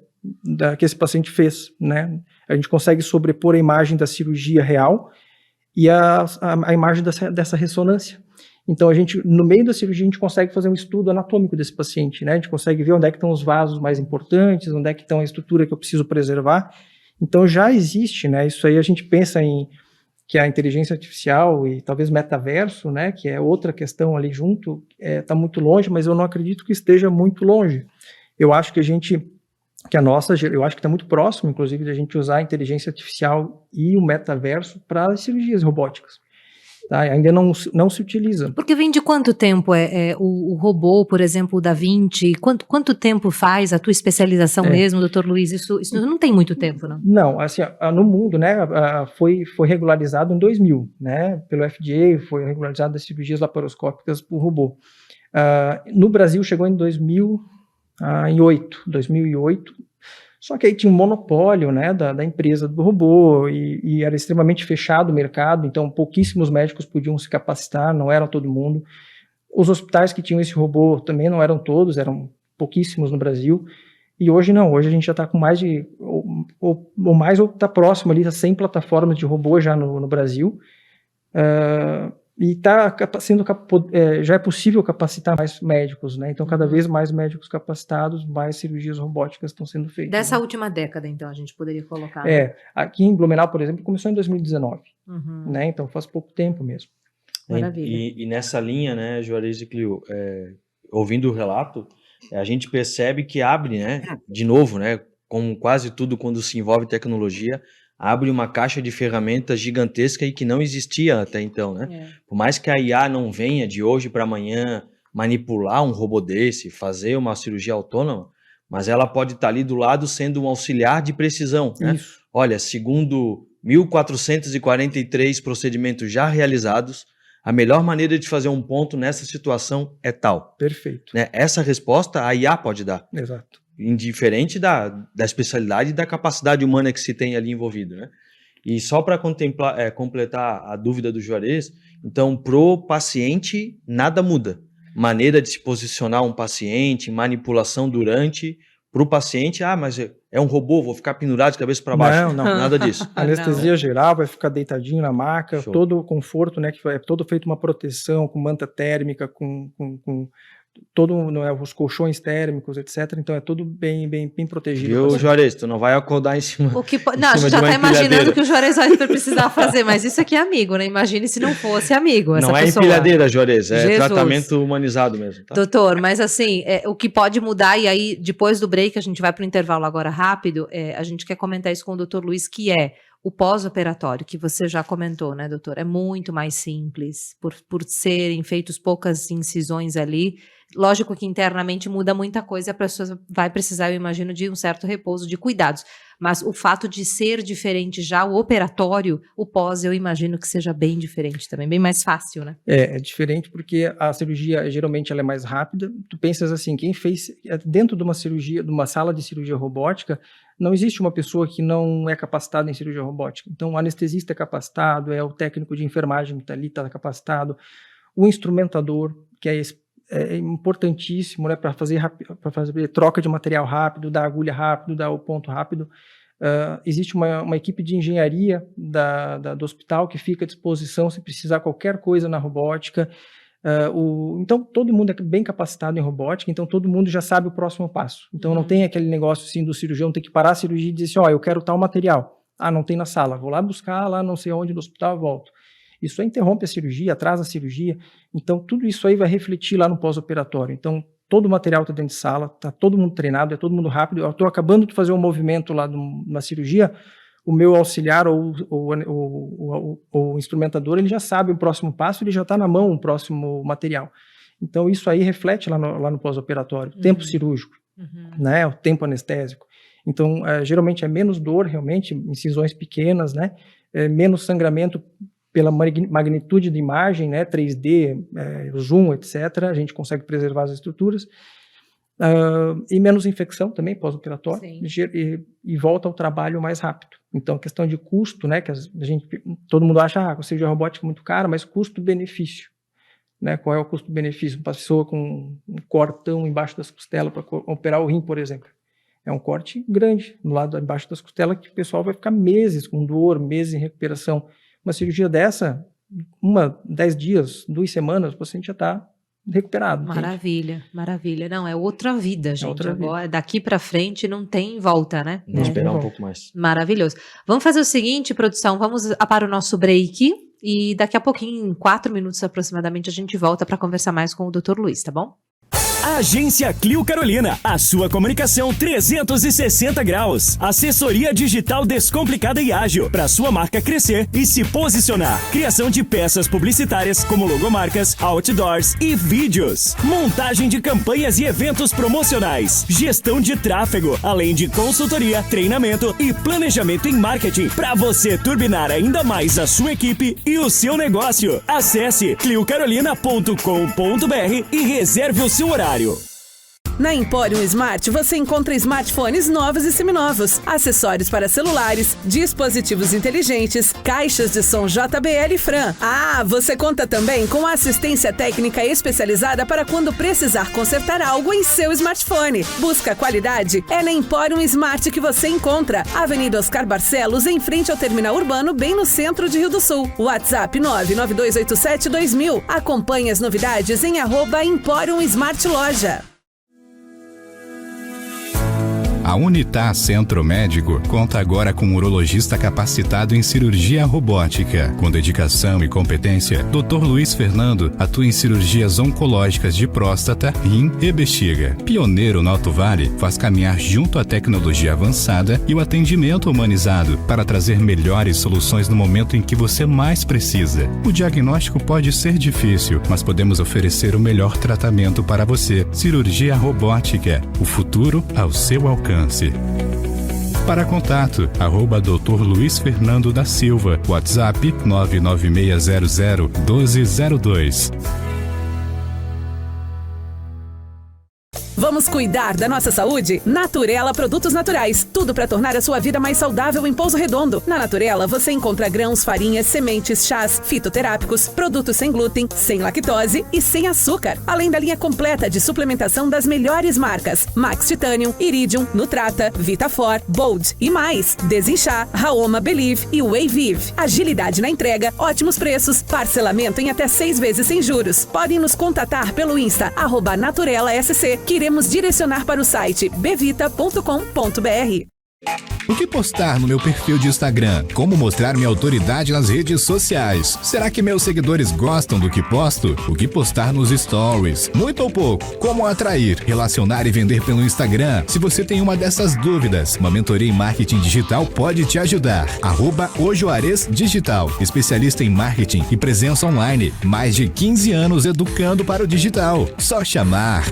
que esse paciente fez, né? A gente consegue sobrepor a imagem da cirurgia real e a imagem dessa ressonância. Então, no meio da cirurgia, a gente consegue fazer um estudo anatômico desse paciente, né? A gente consegue ver onde é que estão os vasos mais importantes, onde é que estão a estrutura que eu preciso preservar. Então, já existe, né? Isso aí a gente pensa que a inteligência artificial e talvez metaverso, né, que é outra questão ali junto, está muito longe, mas eu não acredito que esteja muito longe. Eu acho que eu acho que está muito próximo, inclusive, de a gente usar a inteligência artificial e o metaverso para as cirurgias robóticas. Tá? Ainda não se utiliza. Porque vem de quanto tempo o robô, por exemplo, o Da Vinci? Quanto tempo faz a tua especialização mesmo, doutor Luiz? Isso não tem muito tempo, não? Não, assim, no mundo, né, foi regularizado em 2000, né, pelo FDA, foi regularizado as cirurgias laparoscópicas por robô. No Brasil chegou em 2008. Só que aí tinha um monopólio, né, da empresa do robô e era extremamente fechado o mercado, então pouquíssimos médicos podiam se capacitar, não era todo mundo. Os hospitais que tinham esse robô também não eram todos, eram pouquíssimos no Brasil. E hoje não, hoje a gente já está com mais de, ou está próximo ali, a 100 plataformas de robô já no Brasil. E já é possível capacitar mais médicos, né? Então, cada vez mais médicos capacitados, mais cirurgias robóticas estão sendo feitas. Dessa né? última década, então, a gente poderia colocar. Né? Aqui em Blumenau, por exemplo, começou em 2019, Uhum. né? Então faz pouco tempo mesmo. Maravilha. E nessa linha, né, Juarez e Clio, ouvindo o relato, a gente percebe que abre, né, de novo, né, como quase tudo quando se envolve tecnologia, abre uma caixa de ferramentas gigantesca e que não existia até então, né? Por mais que a IA não venha de hoje para amanhã manipular um robô desse, fazer uma cirurgia autônoma, mas ela pode estar ali do lado sendo um auxiliar de precisão, né? Isso. Olha, segundo 1.443 procedimentos já realizados, a melhor maneira de fazer um ponto nessa situação é tal. Perfeito. Né? Essa resposta a IA pode dar. Exato. Indiferente da especialidade e da capacidade humana que se tem ali envolvido, né? E só para completar a dúvida do Juarez, então, pro paciente, nada muda. Maneira de se posicionar um paciente, manipulação durante, pro paciente, mas é um robô, vou ficar pendurado de cabeça para baixo. Não. Nada disso. Anestesia geral, vai ficar deitadinho na maca, Show. todo o conforto, né? Que é todo feito uma proteção com manta térmica, com todo, não é, os colchões térmicos, etc. Então é tudo bem protegido. Viu, Juarez? Tu não vai acordar em cima. Não, a gente já tá imaginando que o Juarez vai precisar fazer, mas isso aqui é amigo, né? Imagine se não fosse amigo. Essa não é pessoa. empilhadeira, Juarez, é Jesus. tratamento humanizado mesmo. Tá? Doutor, mas assim, o que pode mudar, e aí depois do break, a gente vai para o intervalo agora rápido, a gente quer comentar isso com o doutor Luiz, que é o pós-operatório, que você já comentou, né, doutor? É muito mais simples, por serem feitas poucas incisões ali. Lógico que internamente muda muita coisa, a pessoa vai precisar, eu imagino, de um certo repouso, de cuidados. Mas o fato de ser diferente já o operatório, o pós, eu imagino que seja bem diferente também, bem mais fácil, né? É diferente porque a cirurgia, geralmente, ela é mais rápida. Tu pensas assim, quem fez, dentro de uma cirurgia, de uma sala de cirurgia robótica, não existe uma pessoa que não é capacitada em cirurgia robótica. Então, o anestesista é capacitado, o técnico de enfermagem que está ali está capacitado, o instrumentador, que é importantíssimo, né, para fazer troca de material rápido, dar agulha rápido, dar o ponto rápido. Existe uma equipe de engenharia do hospital que fica à disposição se precisar qualquer coisa na robótica. Então, todo mundo é bem capacitado em robótica, então todo mundo já sabe o próximo passo. Então, não tem aquele negócio assim do cirurgião ter que parar a cirurgia e dizer assim, eu quero tal material. Não tem na sala, vou lá buscar, lá não sei onde no hospital, volto. Isso aí interrompe a cirurgia, atrasa a cirurgia. Então, tudo isso aí vai refletir lá no pós-operatório. Então, todo o material está dentro de sala, está todo mundo treinado, é todo mundo rápido. Eu estou acabando de fazer um movimento lá na cirurgia, o meu auxiliar ou o instrumentador, ele já sabe o próximo passo, ele já está na mão o próximo material. Então, isso aí reflete lá no pós-operatório. Tempo cirúrgico, né, o tempo anestésico. Então, geralmente é menos dor, realmente, incisões pequenas, né, menos sangramento pela magnitude de imagem, né, 3D, zoom, etc., a gente consegue preservar as estruturas, e menos infecção também, pós-operatório, e volta ao trabalho mais rápido. Então, questão de custo, né, que todo mundo acha, a cirurgia robótica é muito cara, mas custo-benefício, né, qual é o custo-benefício? Uma pessoa com um cortão embaixo das costelas para operar o rim, por exemplo, é um corte grande, no lado embaixo das costelas, que o pessoal vai ficar meses com dor, meses em recuperação. Uma cirurgia dessa, 10 dias, 2 semanas, o paciente já está recuperado. Maravilha, entende? Maravilha. Não, é outra vida, gente. Outra vida. Agora, daqui para frente não tem volta, né? Vamos esperar um pouco mais. Maravilhoso. Vamos fazer o seguinte, produção, vamos para o nosso break e daqui a pouquinho, em 4 minutos aproximadamente, a gente volta para conversar mais com o Dr. Luiz, tá bom? Agência Clio Carolina, a sua comunicação 360 graus. Assessoria digital descomplicada e ágil para sua marca crescer e se posicionar. Criação de peças publicitárias como logomarcas, outdoors e vídeos. Montagem de campanhas e eventos promocionais. Gestão de tráfego, além de consultoria, treinamento e planejamento em marketing para você turbinar ainda mais a sua equipe e o seu negócio. Acesse cliocarolina.com.br e reserve o seu horário. Na Emporium Smart você encontra smartphones novos e seminovos, acessórios para celulares, dispositivos inteligentes, caixas de som JBL e Fran. Ah, você conta também com assistência técnica especializada para quando precisar consertar algo em seu smartphone. Busca qualidade? É na Emporium Smart que você encontra. Avenida Oscar Barcelos, em frente ao Terminal Urbano, bem no centro de Rio do Sul. WhatsApp 992872000. Acompanhe as novidades em @Emporium Smart Loja. A Unitar Centro Médico conta agora com um urologista capacitado em cirurgia robótica. Com dedicação e competência, Dr. Luiz Fernando atua em cirurgias oncológicas de próstata, rim e bexiga. Pioneiro no Alto Vale, faz caminhar junto à tecnologia avançada e o atendimento humanizado para trazer melhores soluções no momento em que você mais precisa. O diagnóstico pode ser difícil, mas podemos oferecer o melhor tratamento para você. Cirurgia robótica, o futuro ao seu alcance. Para contato, @Dr. Luiz Fernando da Silva, WhatsApp 996001202. Vamos cuidar da nossa saúde? Naturela Produtos Naturais. Tudo para tornar a sua vida mais saudável em Pouso Redondo. Na Naturela você encontra grãos, farinhas, sementes, chás, fitoterápicos, produtos sem glúten, sem lactose e sem açúcar. Além da linha completa de suplementação das melhores marcas: Max Titanium, Iridium, Nutrata, Vitafor, Bold e mais. Desinchar, Raoma, Believe e Whey Vive. Agilidade na entrega, ótimos preços, parcelamento em até 6 vezes sem juros. Podem nos contatar pelo Insta, @NaturelaSC. Queremos direcionar para o site bevita.com.br. O que postar no meu perfil de Instagram? Como mostrar minha autoridade nas redes sociais? Será que meus seguidores gostam do que posto? O que postar nos stories? Muito ou pouco? Como atrair, relacionar e vender pelo Instagram? Se você tem uma dessas dúvidas, uma mentoria em marketing digital pode te ajudar. @Ojuarez Digital, especialista em marketing e presença online. Mais de 15 anos educando para o digital. Só chamar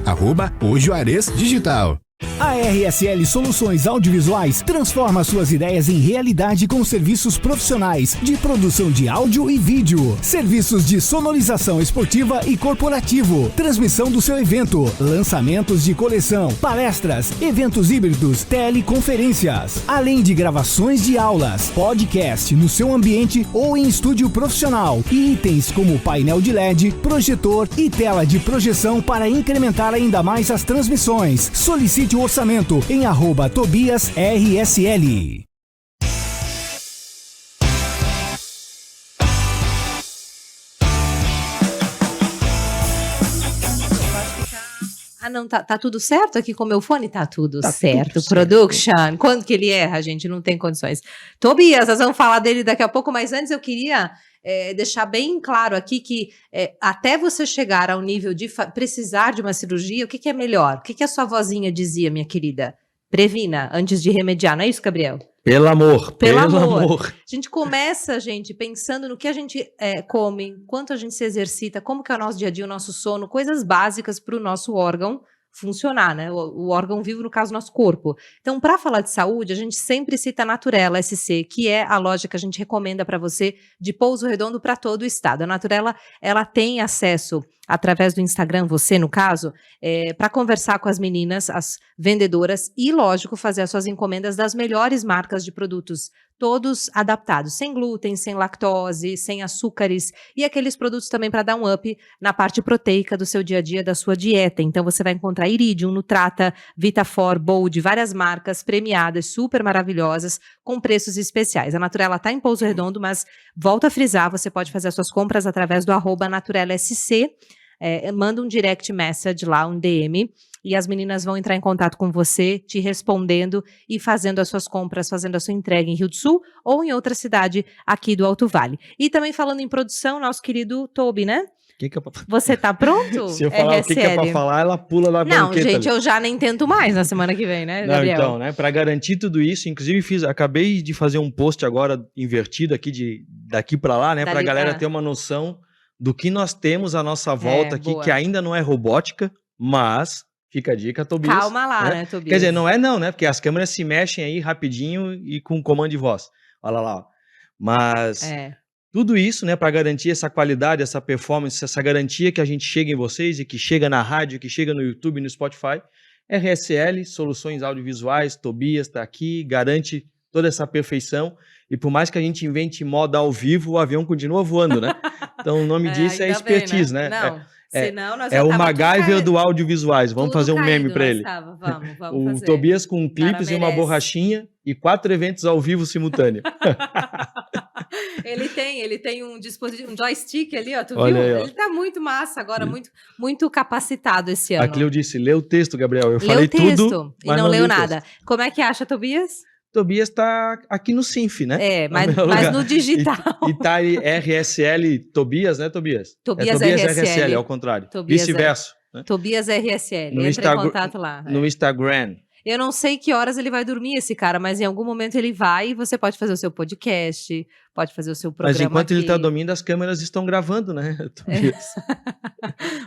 @Ojuarez Digital. A RSL Soluções Audiovisuais transforma suas ideias em realidade com serviços profissionais de produção de áudio e vídeo, serviços de sonorização esportiva e corporativo, transmissão do seu evento, lançamentos de coleção, palestras, eventos híbridos, teleconferências, além de gravações de aulas, podcast no seu ambiente ou em estúdio profissional e itens como painel de LED, projetor e tela de projeção para incrementar ainda mais as transmissões. Solicite o orçamento em @TobiasRSL. Ah, não, tá tudo certo aqui com o meu fone? Tá tudo certo. Tudo Production. Certo. Quando que ele erra, gente? Não tem condições. Tobias, nós vamos falar dele daqui a pouco, mas antes eu queria deixar bem claro aqui que até você chegar ao nível de precisar de uma cirurgia, o que é melhor? O que a sua vozinha dizia, minha querida? Previna antes de remediar, não é isso, Gabriel? Pelo amor. Pelo amor. A gente começa, gente, pensando no que a gente come, quanto a gente se exercita, como que é o nosso dia a dia, o nosso sono, coisas básicas para o nosso órgão funcionar, né? O órgão vivo, no caso, nosso corpo. Então, para falar de saúde, a gente sempre cita a Naturela SC, que é a loja que a gente recomenda para você de Pouso Redondo para todo o estado. A Naturela, ela tem acesso através do Instagram, você no caso, para conversar com as meninas, as vendedoras e, lógico, fazer as suas encomendas das melhores marcas de produtos, todos adaptados, sem glúten, sem lactose, sem açúcares e aqueles produtos também para dar um up na parte proteica do seu dia a dia, da sua dieta. Então você vai encontrar Iridium, Nutrata, Vitafor, Bold, várias marcas premiadas, super maravilhosas, com preços especiais. A Naturela está em Pouso Redondo, mas volto a frisar, você pode fazer as suas compras através do @NaturelaSC, manda um direct message lá, um DM, e as meninas vão entrar em contato com você, te respondendo e fazendo as suas compras, fazendo a sua entrega em Rio do Sul ou em outra cidade aqui do Alto Vale. E também falando em produção, nosso querido Tobi, né? Que é pra... Você tá pronto? Se eu falar o que é pra falar, ela pula na banqueta. Não, gente, ali. eu já nem tento mais na semana que vem, né, Gabriel? Não, então, né, pra garantir tudo isso, inclusive acabei de fazer um post agora invertido aqui, daqui pra lá, né, pra galera ter uma noção do que nós temos à nossa volta aqui, que ainda não é robótica, mas... Fica a dica, Tobias. Calma lá, né, Tobias? Quer dizer, não é não, né? Porque as câmeras se mexem aí rapidinho e com comando de voz. Olha lá, ó. Mas tudo isso, né, para garantir essa qualidade, essa performance, essa garantia que a gente chega em vocês e que chega na rádio, que chega no YouTube, no Spotify, RSL, Soluções Audiovisuais, Tobias está aqui, garante toda essa perfeição. E por mais que a gente invente moda ao vivo, o avião continua voando, né? Então o nome disso é ainda expertise, bem, né? Não, senão nós É já o tava MacGyver do audiovisuais. Vamos tudo fazer um meme caído, para nós ele. tava. Vamos O fazer. Tobias com Cara, clipes e uma merece. borrachinha e 4 eventos ao vivo simultâneo. Ele tem um dispositivo, um joystick ali, ó, tu Olha viu? aí, ó. Ele tá muito massa agora, muito capacitado esse ano. Aqui eu disse, lê o texto, Gabriel. Eu Leu falei o texto tudo, e mas não li leu o texto. nada. Como é que acha, Tobias? Tobias está aqui no Sinf, né? É, No mas meu lugar. no digital. E tá aí RSL Tobias, né, Tobias? Tobias Tobias RSL, RSL, ao contrário. Tobias Vice-versa. Né? Tobias RSL. No Entra em Instagram- contato lá. No Instagram. Eu não sei que horas ele vai dormir, esse cara, mas em algum momento ele vai e você pode fazer o seu podcast, pode fazer o seu programa. Mas enquanto ele está aqui. dormindo, as câmeras estão gravando, né, Tobias?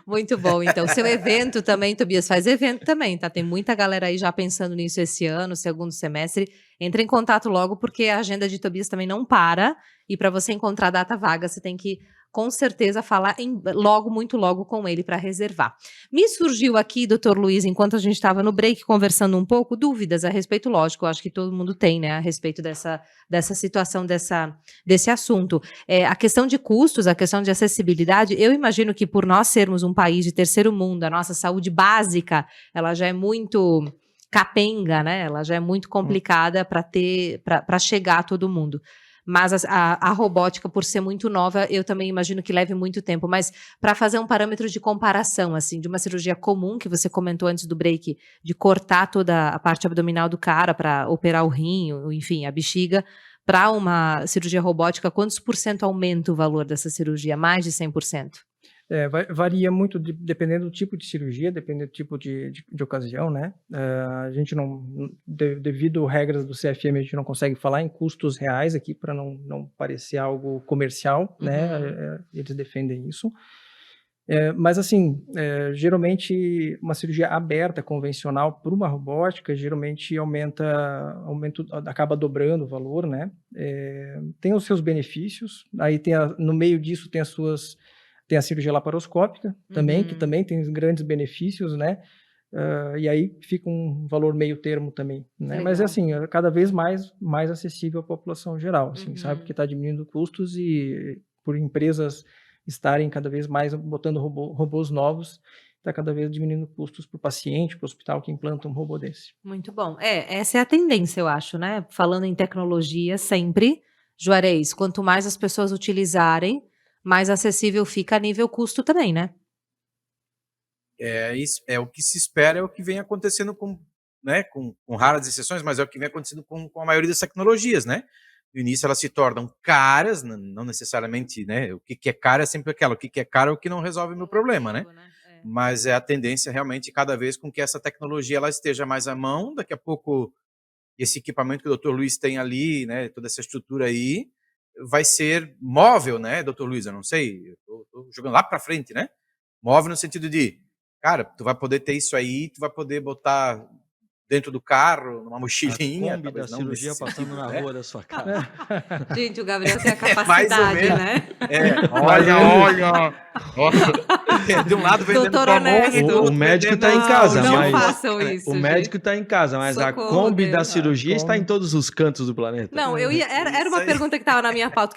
Muito bom, então. Seu evento também, Tobias faz evento também, tá? Tem muita galera aí já pensando nisso esse ano, segundo semestre. Entre em contato logo, porque a agenda de Tobias também não para. E para você encontrar data vaga, você tem que, com certeza, falar muito logo com ele para reservar. Me surgiu aqui, doutor Luiz, enquanto a gente estava no break conversando um pouco, dúvidas a respeito, lógico, eu acho que todo mundo tem, né, a respeito dessa situação, desse assunto. A questão de custos, a questão de acessibilidade, eu imagino que por nós sermos um país de terceiro mundo, a nossa saúde básica, ela já é muito capenga, né, ela já é muito complicada para chegar a todo mundo. Mas a robótica, por ser muito nova, eu também imagino que leve muito tempo. Mas para fazer um parâmetro de comparação, assim, de uma cirurgia comum, que você comentou antes do break, de cortar toda a parte abdominal do cara para operar o rim, enfim, a bexiga, para uma cirurgia robótica, quantos % aumenta o valor dessa cirurgia? Mais de 100%? Varia muito dependendo do tipo de cirurgia, dependendo do tipo de ocasião, né? A gente devido regras do CFM, a gente não consegue falar em custos reais aqui para não parecer algo comercial, né? Eles defendem isso. Mas assim, geralmente uma cirurgia aberta, convencional, para uma robótica, geralmente acaba dobrando o valor, né? Tem os seus benefícios, aí no meio disso tem a cirurgia laparoscópica também, que também tem grandes benefícios, né? E aí fica um valor meio termo também, né? Mas assim, cada vez mais acessível à população geral, assim, sabe? Porque está diminuindo custos e por empresas estarem cada vez mais botando robôs novos, está cada vez diminuindo custos para o paciente, para o hospital que implanta um robô desse. Muito bom. Essa é a tendência, eu acho, né? Falando em tecnologia, sempre, Juarez, quanto mais as pessoas utilizarem, mais acessível fica a nível custo também, né? Isso, o que se espera, é o que vem acontecendo com raras exceções, mas é o que vem acontecendo com a maioria das tecnologias, né? No início elas se tornam caras, não necessariamente, né? O que é caro é sempre aquela, o que é caro é o que não resolve o meu problema, né? Mas é a tendência realmente cada vez com que essa tecnologia ela esteja mais à mão, daqui a pouco esse equipamento que o Dr. Luiz tem ali, né? Toda essa estrutura aí, vai ser móvel, né, Dr. Luiz? Eu não sei, eu tô jogando lá para frente, né? Móvel no sentido de, cara, tu vai poder ter isso aí, tu vai poder botar dentro do carro, numa mochilinha. A Kombi da cirurgia passando na rua da sua casa. Gente, o Gabriel tem a mais ou capacidade, menos. né? Olha. De um lado vendendo Doutor Promon, honesto. do outro O médico vendendo- tá em casa, não mas façam isso, o gente. médico está em casa, mas Socorro, a Kombi da Deus. cirurgia A está em Kombi. todos os cantos do planeta. Não, era uma Isso aí. pergunta que estava na minha pauta.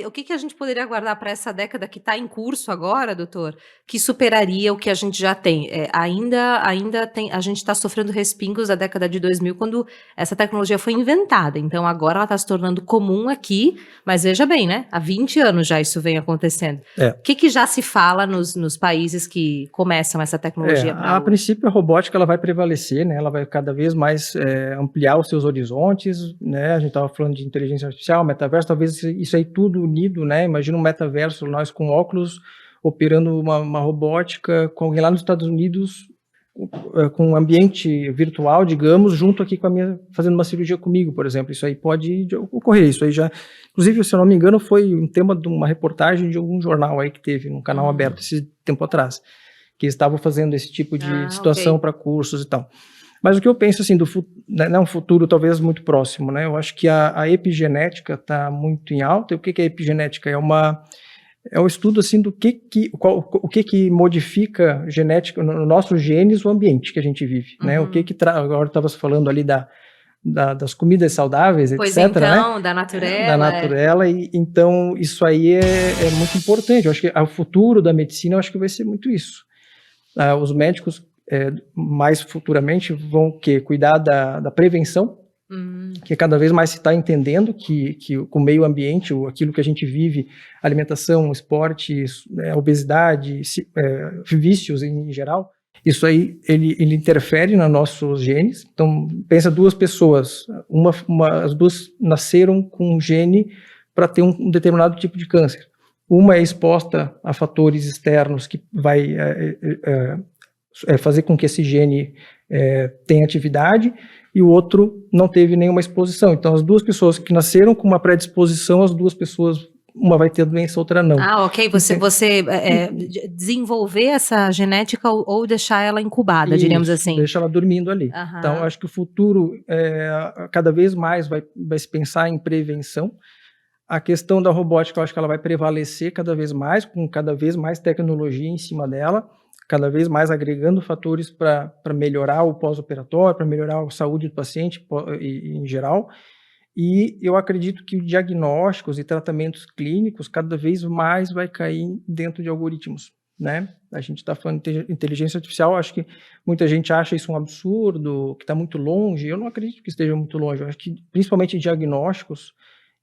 O que a gente poderia aguardar para essa década que está em curso agora, doutor, que superaria o que a gente já tem? Ainda tem, a gente está sofrendo respingos da década de 2000, quando essa tecnologia foi inventada. Então, agora ela está se tornando comum aqui, mas veja bem, né? Há 20 anos já isso vem acontecendo. O que já se fala nos países que começam essa tecnologia? A princípio, a robótica ela vai prevalecer, né? Ela vai cada vez mais ampliar os seus horizontes, né? A gente estava falando de inteligência artificial, metaverso, talvez isso aí tudo unido, né? Imagina um metaverso, nós com óculos operando uma robótica com alguém lá nos Estados Unidos, com um ambiente virtual, digamos, junto aqui fazendo uma cirurgia comigo, por exemplo. Isso aí pode ocorrer, isso aí já... Inclusive, se eu não me engano, foi um tema de uma reportagem de algum jornal aí que teve, num canal aberto esse tempo atrás, que estavam fazendo esse tipo de situação para cursos e tal. Mas o que eu penso, assim, um futuro talvez muito próximo, né? Eu acho que a epigenética está muito em alta. E o que é epigenética? É um estudo assim do o que modifica genética no nossos genes, o ambiente que a gente vive, né? O que agora estava falando ali das comidas saudáveis, Pois etc, então, né? da natureza. Da natureza, e então isso aí é muito importante. Eu acho que o futuro da medicina, eu acho que vai ser muito isso. Os médicos mais futuramente vão cuidar da prevenção, que cada vez mais se está entendendo que com o meio ambiente, aquilo que a gente vive, alimentação, esporte, obesidade, vícios em geral, isso aí ele interfere nos nossos genes. Então, pensa duas pessoas, as duas nasceram com um gene para ter um determinado tipo de câncer. Uma é exposta a fatores externos que vai fazer com que esse gene tenha atividade, e o outro não teve nenhuma exposição. Então, as duas pessoas que nasceram com uma predisposição, as duas pessoas, uma vai ter doença, outra não. Ok. Você desenvolver essa genética ou deixar ela incubada, diríamos assim. Deixa ela dormindo ali. Então, acho que o futuro, cada vez mais vai se pensar em prevenção. A questão da robótica, eu acho que ela vai prevalecer cada vez mais, com cada vez mais tecnologia em cima dela, cada vez mais agregando fatores para melhorar o pós-operatório, para melhorar a saúde do paciente em geral. E eu acredito que diagnósticos e tratamentos clínicos cada vez mais vai cair dentro de algoritmos, né? A gente está falando de inteligência artificial, acho que muita gente acha isso um absurdo, que está muito longe. Eu não acredito que esteja muito longe. Eu acho que, principalmente diagnósticos,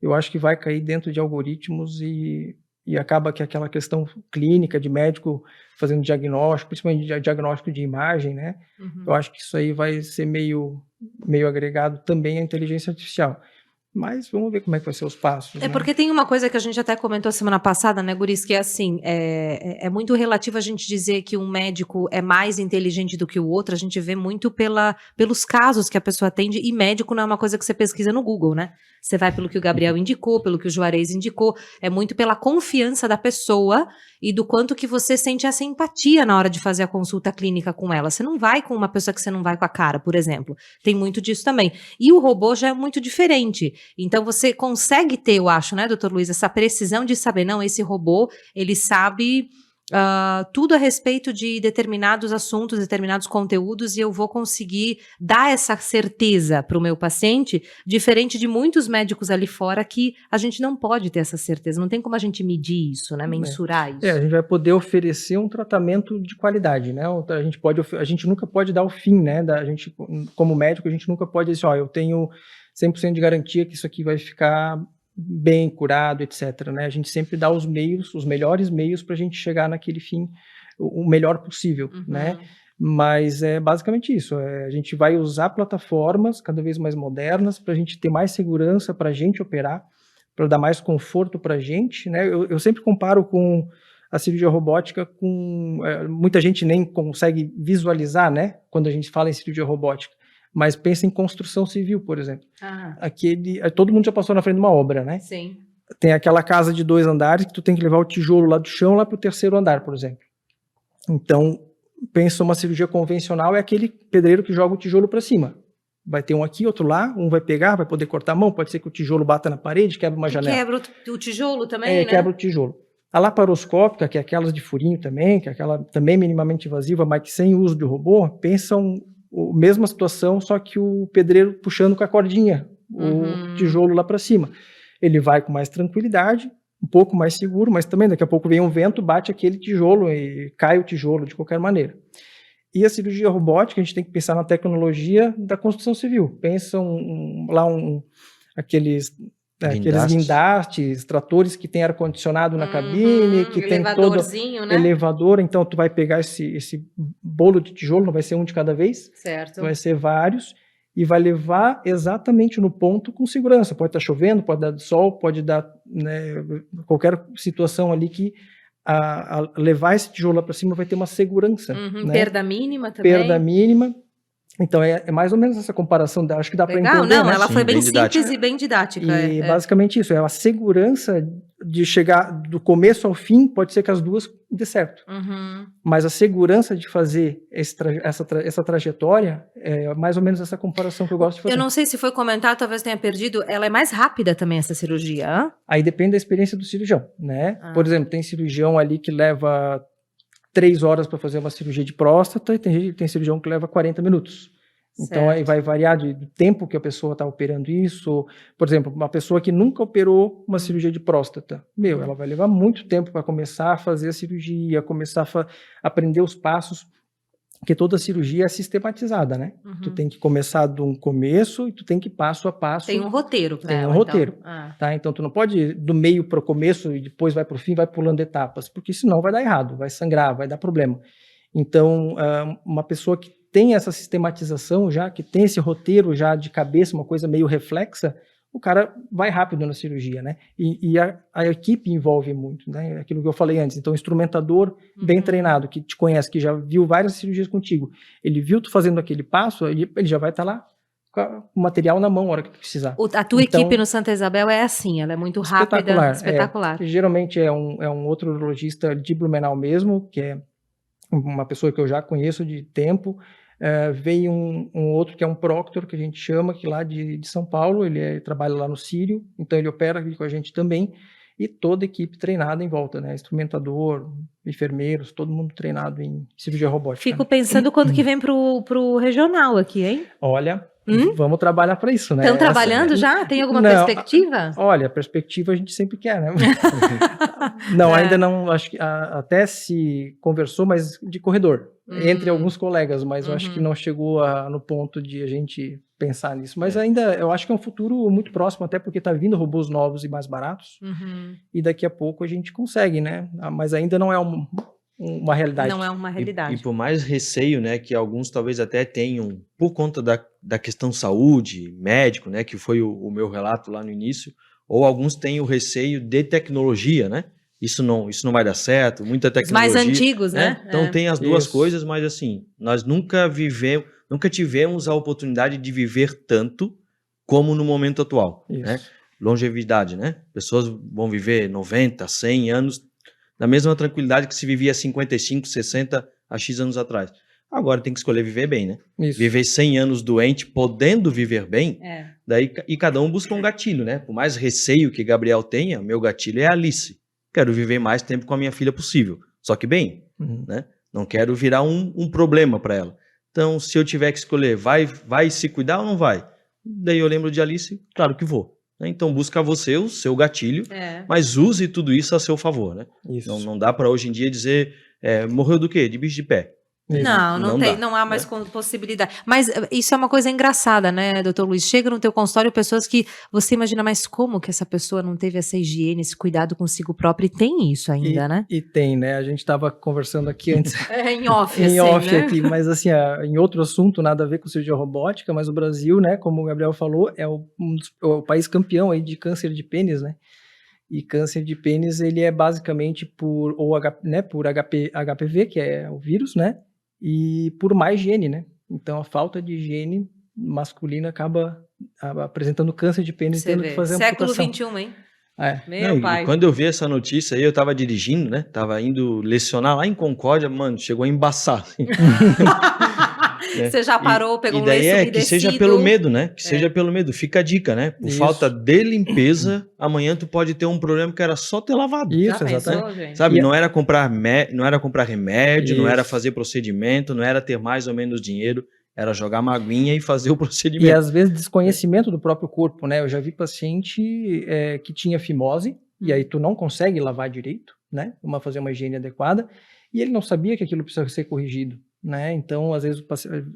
eu acho que vai cair dentro de algoritmos e acaba que aquela questão clínica de médico fazendo diagnóstico, principalmente diagnóstico de imagem, né? Eu acho que isso aí vai ser meio agregado também à inteligência artificial. Mas vamos ver como é que vai ser os passos. Porque tem uma coisa que a gente até comentou semana passada, né, Guris, que é assim, é muito relativo a gente dizer que um médico é mais inteligente do que o outro. A gente vê muito pelos casos que a pessoa atende, e médico não é uma coisa que você pesquisa no Google, né? Você vai pelo que o Gabriel indicou, pelo que o Juarez indicou, é muito pela confiança da pessoa e do quanto que você sente essa empatia na hora de fazer a consulta clínica com ela. Você não vai com uma pessoa que você não vai com a cara, por exemplo. Tem muito disso também. E o robô já é muito diferente. Então você consegue ter, eu acho, né, doutor Luiz, essa precisão de saber, não, esse robô, ele sabe tudo a respeito de determinados assuntos, determinados conteúdos, e eu vou conseguir dar essa certeza para o meu paciente, diferente de muitos médicos ali fora que a gente não pode ter essa certeza, não tem como a gente medir isso, né, mensurar isso. A gente vai poder oferecer um tratamento de qualidade, né? A gente nunca pode dar o fim, né? A gente, como médico, a gente nunca pode dizer, eu tenho 100% de garantia que isso aqui vai ficar bem curado, etc, né? A gente sempre dá os melhores meios para a gente chegar naquele fim o melhor possível, né? Mas é basicamente isso, a gente vai usar plataformas cada vez mais modernas para a gente ter mais segurança para a gente operar, para dar mais conforto para a gente, né? Eu sempre comparo com a cirurgia robótica com... muita gente nem consegue visualizar, né? Quando a gente fala em cirurgia robótica. Mas pensa em construção civil, por exemplo. Todo mundo já passou na frente de uma obra, né? Sim. Tem aquela casa de 2 andares que tu tem que levar o tijolo lá do chão lá para o 3º andar, por exemplo. Então, pensa uma cirurgia convencional, é aquele pedreiro que joga o tijolo para cima. Vai ter um aqui, outro lá, um vai pegar, vai poder cortar a mão, pode ser que o tijolo bata na parede, quebra uma janela. Quebra o tijolo também, né? Quebra o tijolo. A laparoscópica, que é aquelas de furinho também, que é aquela também minimamente invasiva, mas que sem uso de robô, pensa mesma situação, só que o pedreiro puxando com a cordinha o tijolo lá para cima. Ele vai com mais tranquilidade, um pouco mais seguro, mas também daqui a pouco vem um vento, bate aquele tijolo e cai o tijolo de qualquer maneira. E a cirurgia robótica, a gente tem que pensar na tecnologia da construção civil. Pensa aqueles guindastes, tratores que tem ar-condicionado na cabine, que tem todo né? elevador, então tu vai pegar esse bolo de tijolo, não vai ser um de cada vez, certo. Vai ser vários, e vai levar exatamente no ponto com segurança. Pode estar chovendo, pode dar sol, pode dar, né, qualquer situação ali que a levar esse tijolo lá para cima vai ter uma segurança. Né? Perda mínima também. Perda mínima. Então, é mais ou menos essa comparação, acho que dá para Legal, entender, não, né? ela foi Sim, bem bem simples didática. e bem didática. E basicamente isso, é a segurança de chegar do começo ao fim, pode ser que as duas dê certo. Uhum. Mas a segurança de fazer essa trajetória é mais ou menos essa comparação que eu gosto de fazer. Eu não sei se foi comentado, talvez tenha perdido, ela é mais rápida também, essa cirurgia, hã? Aí depende da experiência do cirurgião, né? Ah. Por exemplo, tem cirurgião ali que leva 3 horas para fazer uma cirurgia de próstata e tem cirurgião que leva 40 minutos. Então, aí vai variar do tempo que a pessoa está operando isso. Por exemplo, uma pessoa que nunca operou uma cirurgia de próstata, ela vai levar muito tempo para começar a fazer a cirurgia, começar a aprender os passos, porque toda cirurgia é sistematizada, né? Uhum. Tu tem que começar de um começo e tu tem que passo a passo. Tem um roteiro para Tem ela, um roteiro, então. Ah. tá? Então, tu não pode ir do meio para o começo e depois vai para o fim, vai pulando etapas, porque senão vai dar errado, vai sangrar, vai dar problema. Então, uma pessoa que tem essa sistematização já, que tem esse roteiro já de cabeça, uma coisa meio reflexa, o cara vai rápido na cirurgia, né? E a equipe envolve muito, né? Aquilo que eu falei antes. Então, o instrumentador bem treinado, que te conhece, que já viu várias cirurgias contigo, ele viu tu fazendo aquele passo, ele já vai estar lá com o material na mão na hora que tu precisar. A tua equipe no Santa Isabel é assim, ela é muito rápida, espetacular. Geralmente é um outro urologista de Blumenau mesmo, que é uma pessoa que eu já conheço de tempo. Veio um outro que é um proctor, que a gente chama, que lá de São Paulo, ele trabalha lá no Sírio, então ele opera aqui com a gente também, e toda a equipe treinada em volta, né? Instrumentador, enfermeiros, todo mundo treinado em cirurgia robótica. Fico pensando quando que vem pro regional aqui, hein? Olha, vamos trabalhar para isso, né? Estão trabalhando já? Tem alguma perspectiva? Olha, a perspectiva a gente sempre quer, né? Não, ainda não, acho que até se conversou, mas de corredor, entre alguns colegas, mas eu acho que não chegou no ponto de a gente pensar nisso. Mas ainda, eu acho que é um futuro muito próximo, até porque tá vindo robôs novos e mais baratos, e daqui a pouco a gente consegue, né? Mas ainda não é uma realidade. Não é uma realidade. E por mais receio, né, que alguns talvez até tenham, por conta da questão saúde, médico, né, que foi o meu relato lá no início, ou alguns têm o receio de tecnologia, né? Isso não vai dar certo, muita tecnologia. Os mais antigos, né? Então tem as duas coisas, mas assim, nós nunca tivemos a oportunidade de viver tanto como no momento atual, né? Longevidade, né? Pessoas vão viver 90, 100 anos na mesma tranquilidade que se vivia 55, 60 a X anos atrás. Agora tem que escolher viver bem, né? Isso. Viver 100 anos doente, podendo viver bem, daí, e cada um busca um gatilho, né? Por mais receio que Gabriel tenha, meu gatilho é a Alice. Quero viver mais tempo com a minha filha possível, só que bem, né? Não quero virar um problema para ela. Então, se eu tiver que escolher, vai se cuidar ou não vai? Daí eu lembro de Alice, claro que vou. Então busca você o seu gatilho, mas use tudo isso a seu favor, né? Não dá para hoje em dia dizer, morreu do quê? De bicho de pé. Não há mais possibilidade. Mas isso é uma coisa engraçada, né, doutor Luiz? Chega no teu consultório pessoas que você imagina, mas como que essa pessoa não teve essa higiene, esse cuidado consigo próprio? E tem isso ainda, né? E tem, né? A gente estava conversando aqui antes. Em off, em assim, off né? aqui, mas assim, em outro assunto, nada a ver com cirurgia robótica, mas o Brasil, né, como o Gabriel falou, é o país campeão aí de câncer de pênis, né? E câncer de pênis, ele é basicamente por HPV, que é o vírus, né? E por má higiene, né? Então, a falta de higiene masculina acaba apresentando câncer de pênis, tendo que fazer Século amputação. XXI, hein? Meu pai. E quando eu vi essa notícia aí, eu tava dirigindo, né? Tava indo lecionar lá em Concórdia, mano, chegou a embaçar. Assim. Você já parou, pegou um lenço umedecido. Que seja pelo medo, né? Que seja pelo medo. Fica a dica, né? Por falta de limpeza, amanhã tu pode ter um problema que era só ter lavado. Isso, exatamente. Sabe, não era comprar remédio, não era fazer procedimento, não era ter mais ou menos dinheiro, era jogar uma aguinha e fazer o procedimento. E às vezes desconhecimento do próprio corpo, né? Eu já vi paciente que tinha fimose, e aí tu não consegue lavar direito, né? Fazer uma higiene adequada, e ele não sabia que aquilo precisava ser corrigido. Né? Então, às vezes,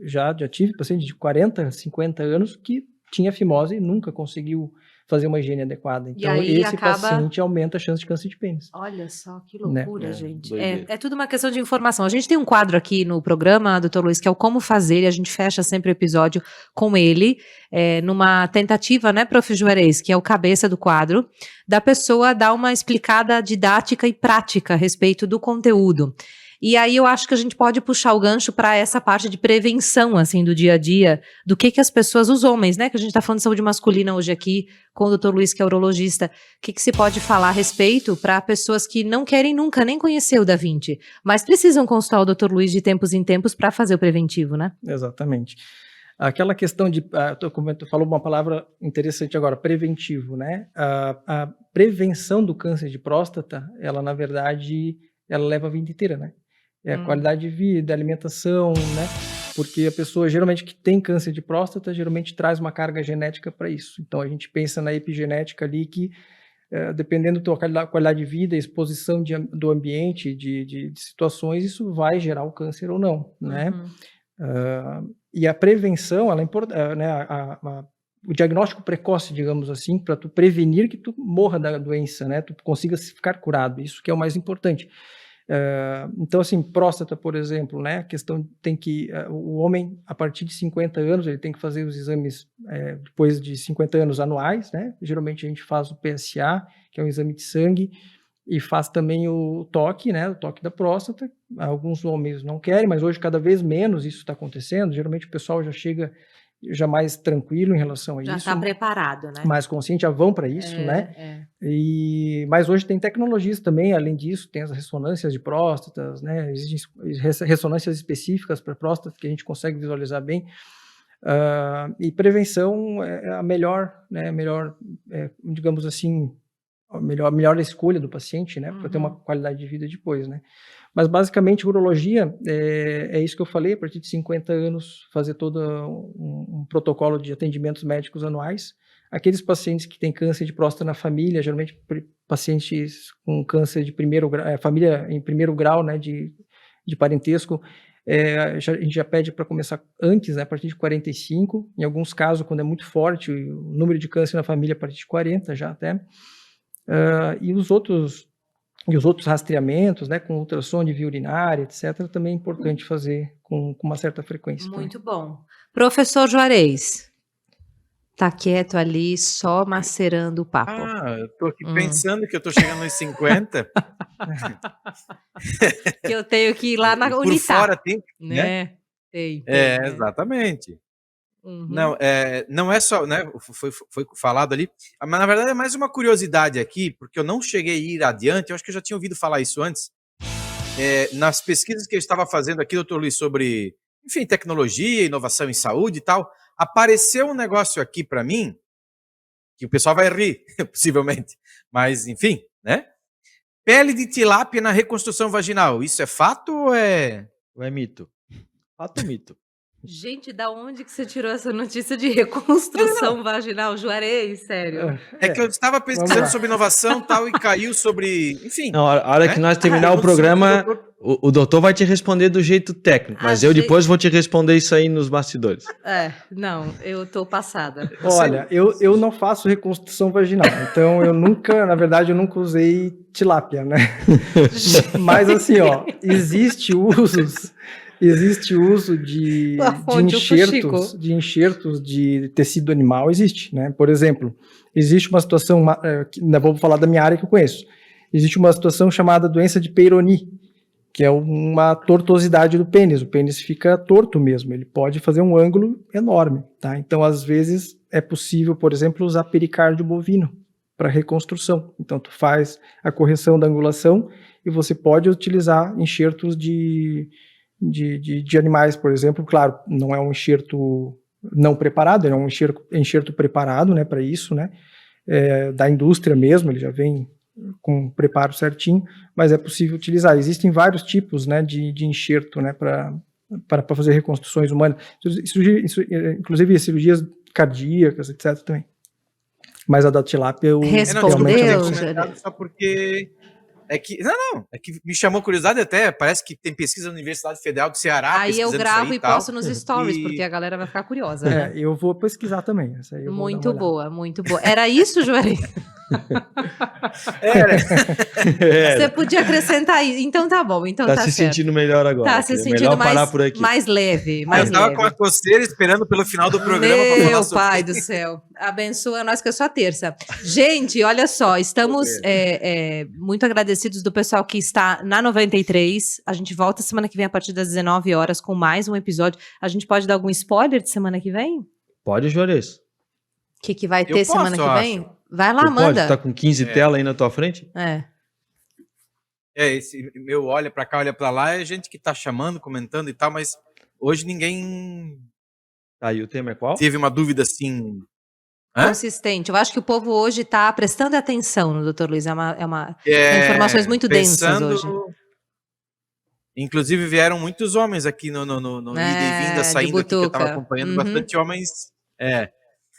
já tive paciente de 40, 50 anos que tinha fimose e nunca conseguiu fazer uma higiene adequada. Então, esse paciente aumenta a chance de câncer de pênis. Olha só, que loucura, gente. É tudo uma questão de informação. A gente tem um quadro aqui no programa, doutor Luiz, que é o Como Fazer, e a gente fecha sempre o episódio com ele, numa tentativa, né, Prof. Juarez, que é o cabeça do quadro, da pessoa dar uma explicada didática e prática a respeito do conteúdo. E aí eu acho que a gente pode puxar o gancho para essa parte de prevenção, assim, do dia a dia, do que as pessoas, os homens, né, que a gente tá falando de saúde masculina hoje aqui, com o Dr. Luiz, que é urologista, o que se pode falar a respeito para pessoas que não querem nunca nem conhecer o Da Vinci, mas precisam consultar o Dr. Luiz de tempos em tempos para fazer o preventivo, né? Exatamente. Aquela questão de, tu falou uma palavra interessante agora, preventivo, né? A prevenção do câncer de próstata, ela na verdade, ela leva a vida inteira, né? É a qualidade de vida, a alimentação, né? Porque a pessoa geralmente que tem câncer de próstata, geralmente traz uma carga genética para isso. Então a gente pensa na epigenética ali que, dependendo da tua qualidade de vida, exposição do ambiente, de situações, isso vai gerar o câncer ou não, né? E a prevenção, ela é importante, né, o diagnóstico precoce, digamos assim, para tu prevenir que tu morra da doença, né, tu consiga ficar curado, isso que é o mais importante. Então, assim, próstata, por exemplo, né, a questão tem que, o homem, a partir de 50 anos, ele tem que fazer os exames, depois de 50 anos anuais, né, geralmente a gente faz o PSA, que é um exame de sangue, e faz também o toque, né, o toque da próstata. Alguns homens não querem, mas hoje cada vez menos isso está acontecendo. Geralmente o pessoal já chega já mais tranquilo em relação a Já isso. está preparado, né? Mais consciente, já vão para isso, né? Mas hoje tem tecnologias também, além disso, tem as ressonâncias de próstatas, né? Existem ressonâncias específicas para próstata que a gente consegue visualizar bem. E prevenção é a melhor, né? Digamos assim, a melhor escolha do paciente, né, para ter uma qualidade de vida depois, né. Mas basicamente urologia é isso que eu falei, a partir de 50 anos fazer todo um protocolo de atendimentos médicos anuais. Aqueles pacientes que têm câncer de próstata na família, geralmente pacientes com câncer de primeiro grau, família em primeiro grau, né, de parentesco, a gente já pede para começar antes, né, a partir de 45, em alguns casos, quando é muito forte, o número de câncer na família a partir de 40 já até. E os outros rastreamentos, né, com ultrassom de via urinária, etc., também é importante fazer com uma certa frequência. Muito bom. Professor Juarez, tá quieto ali, só macerando o papo. Eu tô aqui pensando que eu tô chegando nos 50. Que eu tenho que ir lá na Por Unitá. fora tem, né? Tem, exatamente. Não é só, né, foi falado ali, mas na verdade é mais uma curiosidade aqui, porque eu não cheguei a ir adiante, eu acho que eu já tinha ouvido falar isso antes, nas pesquisas que eu estava fazendo aqui, doutor Luiz, sobre, enfim, tecnologia, inovação em saúde e tal, apareceu um negócio aqui para mim, que o pessoal vai rir, possivelmente, mas enfim, né? Pele de tilápia na reconstrução vaginal, isso é fato ou é mito? Fato ou mito? Gente, da onde que você tirou essa notícia de reconstrução vaginal, Juarez? Sério? É que eu estava pesquisando sobre inovação e tal, e caiu sobre, enfim. Não, a hora que nós terminar o programa, o doutor vai te responder do jeito técnico, mas eu depois vou te responder isso aí nos bastidores. Não, eu tô passada. Olha, eu não faço reconstrução vaginal, então eu nunca, na verdade, eu nunca usei tilápia, né? Mas assim, ó, existe uso de enxertos de tecido animal, existe, né? Por exemplo, existe uma situação, vou falar da minha área que eu conheço, existe uma situação chamada doença de Peyronie, que é uma tortuosidade do pênis, o pênis fica torto mesmo, ele pode fazer um ângulo enorme, tá? Então, às vezes, é possível, por exemplo, usar pericárdio bovino para reconstrução. Então, tu faz a correção da angulação e você pode utilizar enxertos de animais, por exemplo. Claro, não é um enxerto não preparado, é um enxerto preparado, né, para isso, né, da indústria mesmo, ele já vem com um preparo certinho, mas é possível utilizar. Existem vários tipos, né, de enxerto, né, para fazer reconstruções humanas, inclusive cirurgias cardíacas, etc. também. Mas a da tilápia eu respondeu, só porque é que me chamou curiosidade até, parece que tem pesquisa na Universidade Federal do Ceará. Aí eu gravo e posto nos stories, porque a galera vai ficar curiosa, né? Eu vou pesquisar também. Essa aí eu muito boa, muito boa. Era isso, Juarez? Você podia acrescentar aí. Então tá bom, então Tá tá se certo. sentindo melhor agora. Tá se Melhor sentindo parar por aqui. mais leve, mais Eu tava leve. com a coceira esperando pelo final do programa pra falar Meu sobre pai do céu, abençoa nós que é só terça. Gente, olha só, estamos muito agradecidos do pessoal que está na 93. A gente volta semana que vem a partir das 19 horas com mais um episódio. A gente pode dar algum spoiler de semana que vem? Pode, Juarez? O que vai ter posso, semana que eu vem? acho. Vai lá, Você pode? manda. Tá com 15 telas aí na tua frente? Esse meu olha pra cá, olha pra lá, é gente que tá chamando, comentando e tal, mas hoje ninguém Aí o tema é qual? teve uma dúvida assim. Hã? Consistente. Eu acho que o povo hoje está prestando atenção no Dr. Luiz. Tem informações muito densas hoje. Inclusive vieram muitos homens aqui no ida e vinda, de saindo aqui, que eu tava butuca. acompanhando Uhum. bastante homens.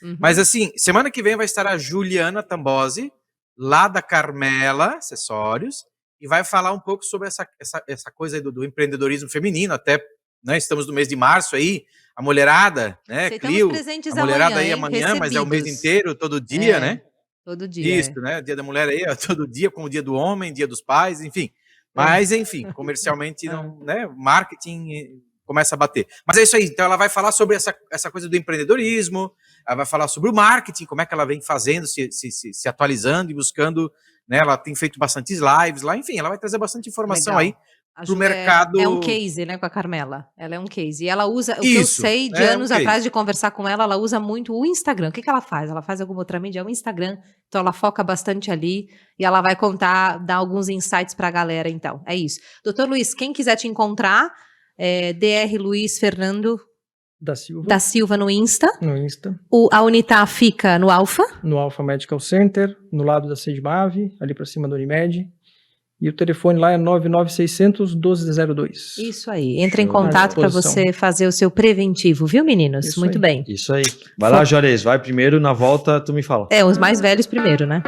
Uhum. Mas assim, semana que vem vai estar a Juliana Tambosi, lá da Carmela Acessórios, e vai falar um pouco sobre essa coisa aí do empreendedorismo feminino, até, né, estamos no mês de março aí, a mulherada, né, Aceitamos Clio, presentes a mulherada amanhã, aí hein? amanhã, mas é o mês Recebidos. inteiro, todo dia, né? Todo dia. Isso, né? Dia da mulher aí, ó, todo dia, como o dia do homem, dia dos pais, enfim. Mas, enfim, comercialmente, não, né? Marketing começa a bater. Mas é isso aí. Então, ela vai falar sobre essa coisa do empreendedorismo, ela vai falar sobre o marketing, como é que ela vem fazendo, se atualizando e buscando, né? Ela tem feito bastantes lives lá, enfim, ela vai trazer bastante informação Legal. aí A pro Ju mercado. É um case, né, com a Carmela. Ela é um case. E ela usa, o que Isso, eu sei de é um anos case. atrás de conversar com ela usa muito o Instagram. O que ela faz? Ela faz alguma outra mídia? É o Instagram. Então ela foca bastante ali e ela vai dar alguns insights pra galera, então. É isso. Doutor Luiz, quem quiser te encontrar, Dr. Luiz Fernando Da Silva no Insta. no Insta, A Unitá fica no Alfa. no Alpha Medical Center, no lado da Sedmave, ali para cima do Unimed. E o telefone lá é 99600-1202. Isso aí. Entra em Show. contato À para disposição. você fazer o seu preventivo, viu, meninos? Isso Muito aí. bem. Isso aí. Vai lá, Juarez. Vai primeiro, na volta tu me fala. Os mais velhos primeiro, né?